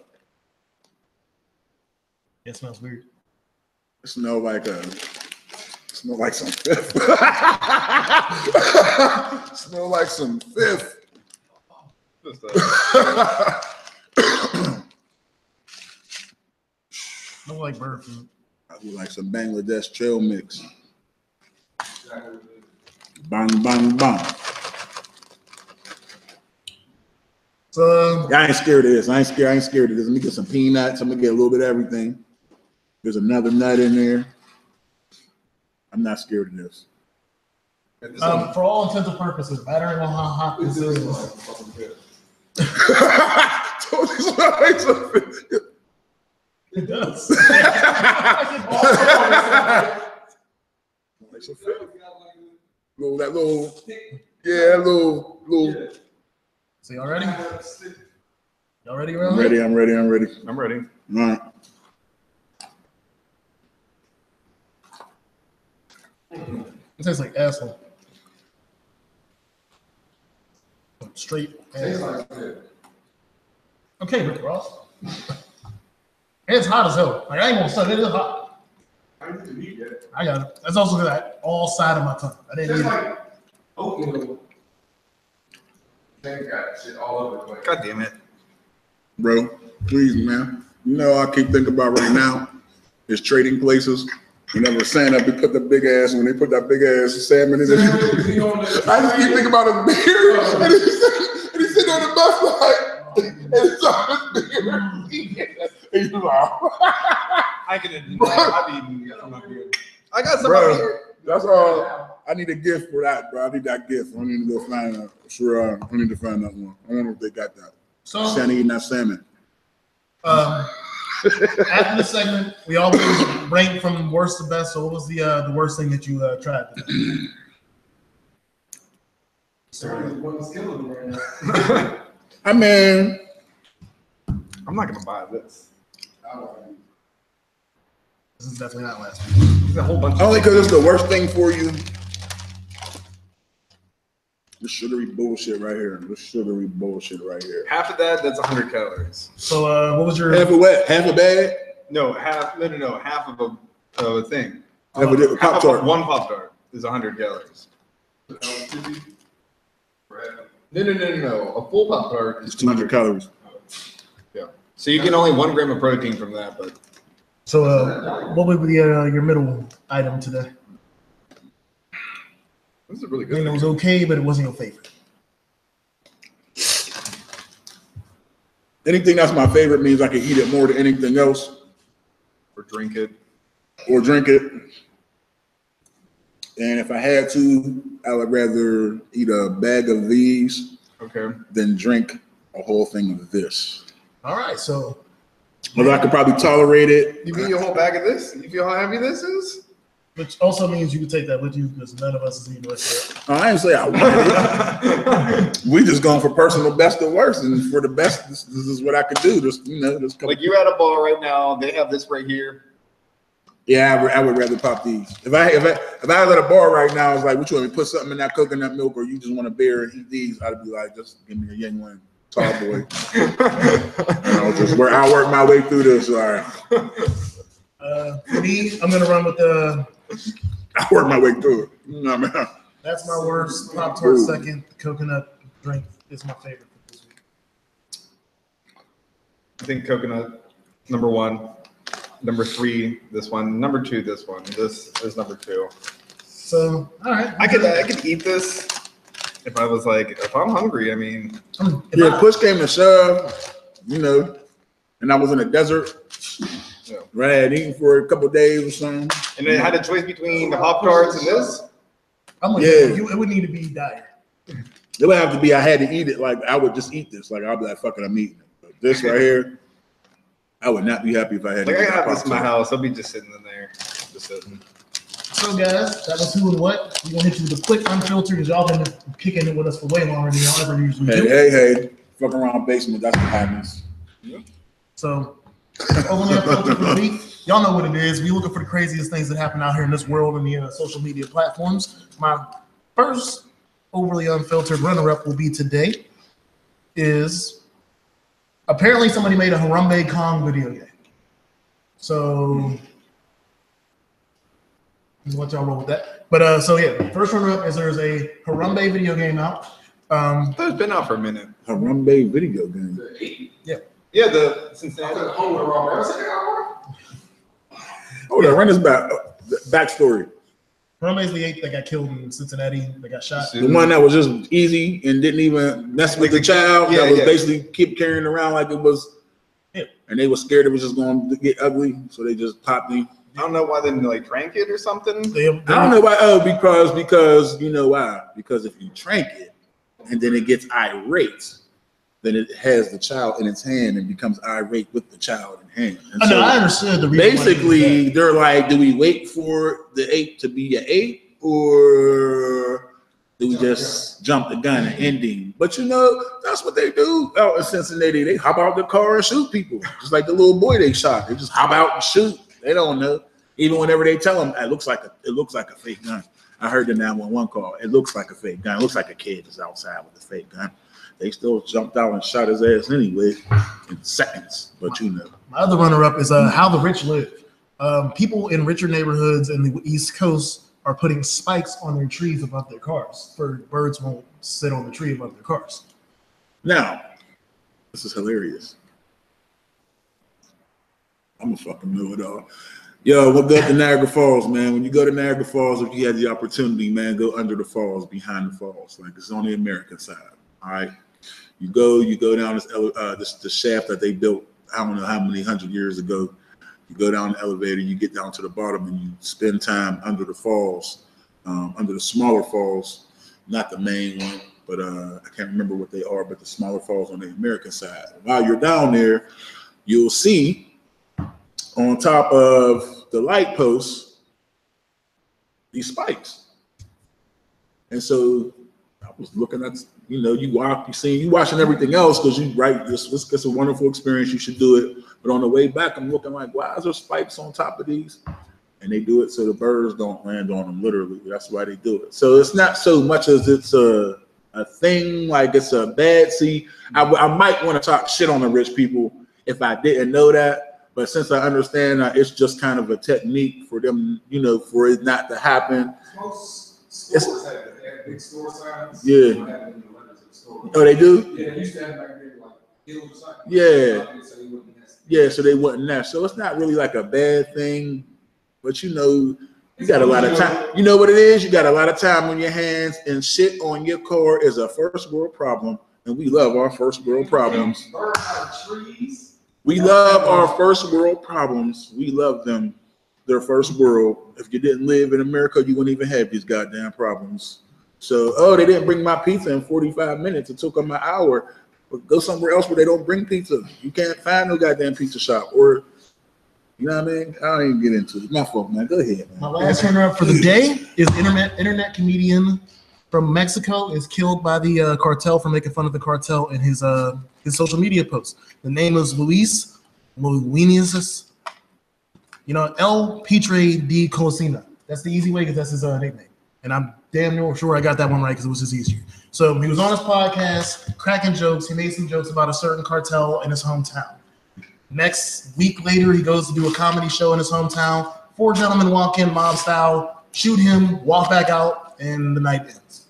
It smells weird. It smells like some fifth. Smell like some fifth. Smell like bird food. I do like some Bangladesh trail mix. Bang, bang, bang. So I ain't scared of this. I ain't scared of this. Let me get some peanuts. I'm gonna get a little bit of everything. There's another nut in there. I'm not scared of this. for all intents and purposes, mattering on how hot this is. It does. little. So y'all ready? Y'all ready? I'm ready. I'm ready. All right. It tastes like asshole. Straight asshole. Okay, Rick Ross. It's hot as hell. Like I ain't gonna say it is hot. I need to eat that. I got it. That's also that all side of my tongue. I didn't eat it. Like oatmeal. They got shit all over the place. God damn it. Bro, please, man. You know I keep thinking about right now is trading places. Whenever Santa when they put that big ass salmon in it. I just keep thinking about his beard. And he's sitting on the bus like, and it's on his beard. And he's like, I can I've eaten some of beard. I got some bro, here. that's all. I need a gift for that, bro. I need that gift. I need to go find that. Sure, I need to find that one. I wonder if they got that. So Santa eating that salmon. After the segment, we always rank from worst to best. So what was the worst thing that you tried? One's killing me right now. I mean, I'm not gonna buy this. This is definitely not last week. There's a whole bunch of only because it's the worst thing for you. The sugary bullshit right here. half of that. That's 100 calories. So what was your Half a what? Half a bag? No, half of a thing. Half a Pop Tart. One Pop-Tart is 100 calories. No. A full Pop-Tart It's is 200 calories. Yeah. So you get only 1 gram of protein from that, but So what would be your middle item today? this is really I mean, good. it was okay, but it wasn't your favorite. Anything that's my favorite means I can eat it more than anything else Or drink it. or drink it. And if I had to, I would rather eat a bag of these Okay. than drink a whole thing of this. All right, so Although I could probably tolerate it. You eat a whole bag of this? You feel how heavy this is? which also means you can take that with you because none of us is eating with it. I didn't say I wanted it. We just going for personal best or worst, and for the best, this is what I could do. Just just Like you're at a bar right now. They have this right here. Yeah, I would rather pop these. If I was at a bar right now, I was like, "What you want me to put something in that coconut milk, or you just want to bear and eat these?" I'd be like, "Just give me a Yingling tall boy." I'll work my way through this. All right. For me, I'm gonna run with the. I work my way through it. No, man. That's my worst. Pop-Tart second. The coconut drink is my favorite for this week. I think coconut, number 1. Number 3, this one. Number 2, this one. This is number 2. So, all right. I could eat this if I was like, if I'm hungry. I mean, yeah, push came to shove, you know, and I was in the desert. Yeah. Right, I had eaten for a couple of days or something. And I had a choice between the Pop-Tarts and this. I'm like, Yeah. it would need to be dire. It would have to be, I had to eat it. Like, I would just eat this. Like, I'll be like, fuck it, I'm eating it. But this right here, I would not be happy if I had Like, to I eat have this that in my house. I'll be just sitting in there. Just sitting. So, guys, that was who and what. We're going to hit you with a quick unfiltered because y'all been kicking it with us for way longer than y'all ever usually do. Hey, fuck around basement, that's what happens. So, only unfiltered for the week. Y'all know what it is. We looking for the craziest things that happen out here in this world and the social media platforms. My first overly unfiltered runner-up will be today is apparently somebody made a Harambe Kong video game. So just let y'all roll with that. But so yeah, first runner-up is there's a Harambe video game out. It's been out for a minute. Harambe video game. Yeah, the Cincinnati. Oh, run this backstory. Harambe is the 8 that got killed in Cincinnati, that got shot. The one that was just easy and didn't even mess with the child. That was basically keep carrying around like it was. Yeah. And they were scared it was just going to get ugly, so they just popped him. I don't know why they like drank it or something. I don't know why. Oh, because you know why? Because if you drink it and then it gets irate, then it has the child in its hand and becomes irate with the child in hand. And no, I understood the reason. Basically, they're like, do we wait for the 8 to be an 8 or do we just jump the gun and ending? But you know, that's what they do out in Cincinnati. They hop out the car and shoot people. Just like the little boy they shot. They just hop out and shoot. They don't know. Even whenever they tell them it looks like a fake gun. I heard the 911 call. It looks like a fake gun. It looks like a kid is outside with a fake gun. They still jumped out and shot his ass anyway in seconds. But you know. My other runner-up is How the Rich Live. People in richer neighborhoods in the East Coast are putting spikes on their trees above their cars for birds won't sit on the tree above their cars. Now, this is hilarious. I'm a fucking know-it-all. Yo, we'll go to Niagara Falls, man. When you go to Niagara Falls, if you had the opportunity, man, go under the falls, behind the falls. Like, it's on the American side, all right? You go down this shaft that they built, I don't know how many 100 years ago. You go down the elevator, you get down to the bottom, and you spend time under the falls, under the smaller falls, not the main one, but I can't remember what they are, but the smaller falls on the American side. While you're down there, you'll see on top of the light posts these spikes. And so I was looking at, you know, you watching everything else because it's a wonderful experience. You should do it. But on the way back, I'm looking like, why is there spikes on top of these? And they do it so the birds don't land on them, literally. That's why they do it. So it's not so much as it's a thing, like it's a bad. See, I might want to talk shit on the rich people if I didn't know that. But since I understand that it's just kind of a technique for them, you know, for it not to happen. Most stores have big store signs. Yeah. Oh, they do? Yeah, they used to have back there like Yeah, so they wouldn't nest. So it's not really like a bad thing, but you know, you got a lot of time. You know what it is? You got a lot of time on your hands, and shit on your car is a first world problem, and we love our first world problems. We love our first world problems. We love them. They're first world. If you didn't live in America, you wouldn't even have these goddamn problems. So, they didn't bring my pizza in 45 minutes. It took them an hour. But go somewhere else where they don't bring pizza. You can't find no goddamn pizza shop. Or, you know what I mean? I don't even get into it. My fault, man. Go ahead, man. My last runner-up for the day is internet comedian from Mexico is killed by the cartel for making fun of the cartel in his social media posts. The name is Luis. You know, El Pitre de Cocina. That's the easy way because that's his nickname. And I'm damn sure I got that one right because it was just easier. So he was on his podcast, cracking jokes. He made some jokes about a certain cartel in his hometown. Next week later, he goes to do a comedy show in his hometown. 4 gentlemen walk in mob style, shoot him, walk back out, and the night ends.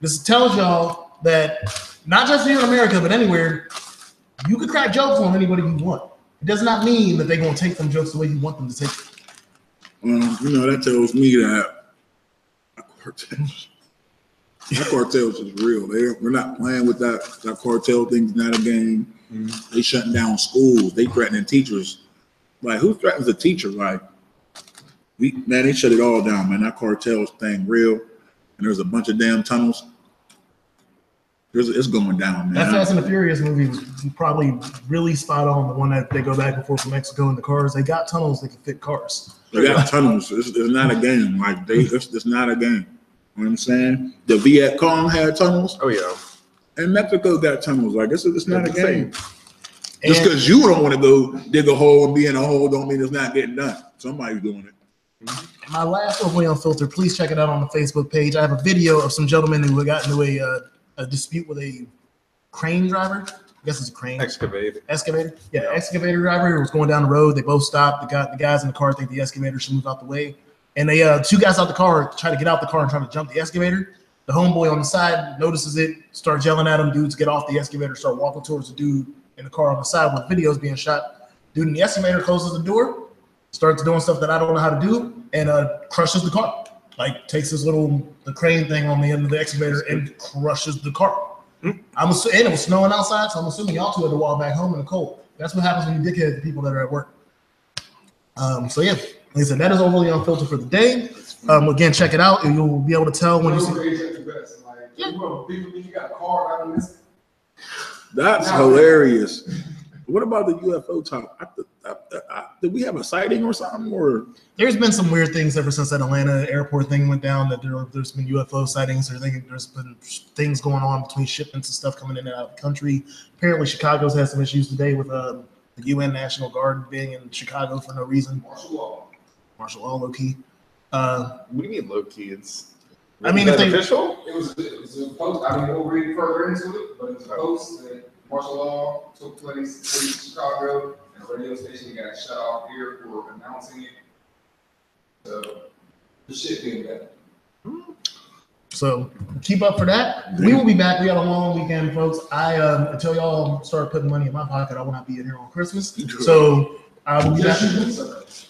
This tells y'all that not just here in America, but anywhere, You can crack jokes on anybody you want. It does not mean that they're going to take them jokes the way you want them to take them. That tells me that cartels is real. We're not playing with that. That cartel thing's not a game. Mm-hmm. They shutting down schools. They threatening teachers. Like, who threatens a teacher? Like, they shut it all down, man. That cartel's thing real. And there's a bunch of damn tunnels. It's going down, man. That Fast and the Furious movie was probably really spot on. The one that they go back and forth from Mexico in the cars. They got tunnels that can fit cars. They got tunnels. It's not a game. Like, it's not a game. You know what I'm saying? The Viet Cong had tunnels. Oh, yeah. And Mexico got tunnels. Like, it's not a game. Just because you don't want to go dig a hole and be in a hole don't mean it's not getting done. Somebody's doing it. My last Overly Unfiltered, please check it out on the Facebook page. I have a video of some gentlemen who got into a dispute with a crane driver. I guess it's a crane. Excavator. Yeah, excavator driver who was going down the road. They both stopped. The guys in the car think the excavator should move out the way. And they two guys out the car try to get out the car and try to jump the excavator. The homeboy on the side notices it, starts yelling at him. Dudes get off the excavator, start walking towards the dude in the car on the side where the video is being shot. Dude in the excavator closes the door, starts doing stuff that I don't know how to do, and crushes the car. Like, takes this the crane thing on the end of the excavator and crushes the car. And it was snowing outside, so I'm assuming y'all two had to walk back home in the cold. That's what happens when you dickhead to people that are at work. So yeah, like I said, that is Overly Unfiltered for the day. Again, check it out, and you'll be able to tell when you see. You got a car out of this. That's hilarious. What about the UFO talk? Did we have a sighting or something? Or there's been some weird things ever since that Atlanta airport thing went down. That there's been UFO sightings. There's been things going on between shipments and stuff coming in and out of the country. Apparently, Chicago's had some issues today with the UN National Guard being in Chicago for no reason. Martial law, low key. What do you mean low key? I mean, if they official? It was a post. I mean, we'll read further into it, but it's a post that martial law took place in Chicago, and a radio station got shut off here for announcing it. So the shit being bad. So keep up for that. We will be back. We got a long weekend, folks. Until y'all start putting money in my pocket, I will not be in here on Christmas. So I will be back.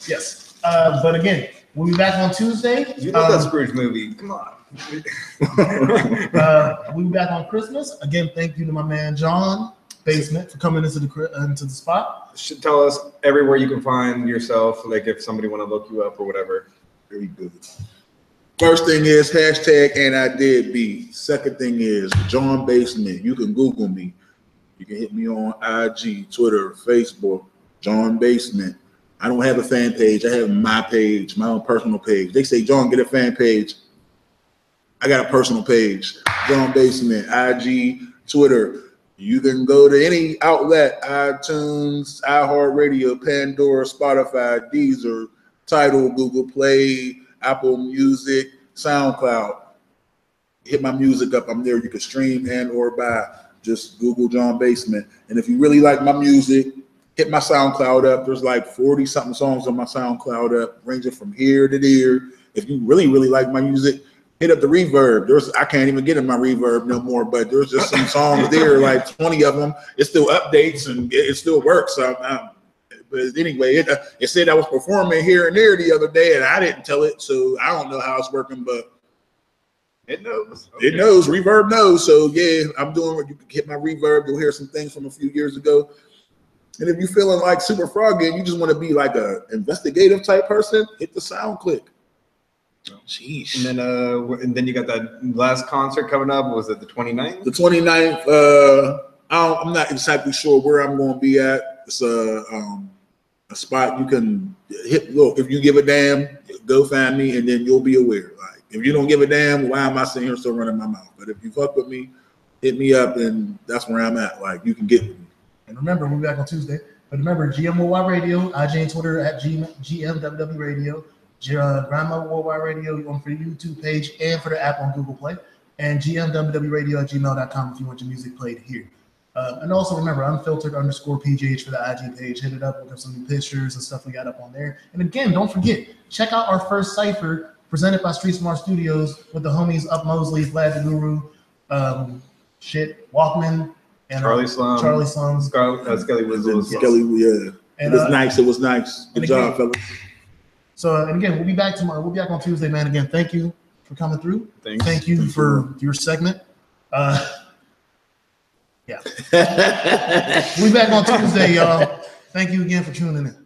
Yes. But again, we'll be back on Tuesday. You know that Scrooge movie. Come on. We'll be back on Christmas. Again, thank you to my man John Basement for coming into the spot. Should tell us everywhere you can find yourself, like if somebody want to look you up or whatever. Very good. First thing is hashtag and I did be. Second thing is John Basement. You can Google me. You can hit me on IG, Twitter, Facebook, John Basement. I don't have a fan page. I have my page, my own personal page. They say, John, get a fan page. I got a personal page, John Basement, IG, Twitter. You can go to any outlet, iTunes, iHeartRadio, Pandora, Spotify, Deezer, Tidal, Google Play, Apple Music, SoundCloud. Hit my music up. I'm there. You can stream and or buy. Just Google John Basement. And if you really like my music, hit my SoundCloud up. There's like 40-something songs on my SoundCloud up, ranging from here to there. If you really, really like my music, hit up the reverb. I can't even get in my reverb no more, but there's just some songs there, like 20 of them. It still updates and it still works. But anyway, it said I was performing here and there the other day, and I didn't tell it, so I don't know how it's working, but it knows. Okay. It knows. Reverb knows. So yeah, I'm doing what you can hit my reverb. You'll hear some things from a few years ago. And if you're feeling like super froggy and you just want to be like a investigative type person, hit the sound click. Jeez. And then you got that last concert coming up. Was it the 29th? The 29th. I'm not exactly sure where I'm going to be at. It's a spot you can hit. Look, if you give a damn, go find me, and then you'll be aware. Like, if you don't give a damn, why am I sitting here still running my mouth? But if you fuck with me, hit me up, and that's where I'm at. Like, you can get with me. And remember, we'll be back on Tuesday. But remember, GMOY Radio, IG and Twitter at GMWW Radio, Grandma Worldwide Radio on for the YouTube page and for the app on Google Play, and GMWW at gmail.com if you want your music played here. And also remember, UnFiltered_PGH for the IG page. Hit it up. Look up some new pictures and stuff we got up on there. And again, don't forget, check out our first cipher presented by Street Smart Studios with the homies Up Mosley, Vlad the Guru, Walkman, And Charlie Slum. Skelly Wizzle. Skelly, yeah. And, it was nice. It was nice. Good job, fellas. So, and again, we'll be back tomorrow. We'll be back on Tuesday, man. Again, thank you for coming through. Thanks. Thank you for your segment. Yeah. We'll be back on Tuesday, y'all. Thank you again for tuning in.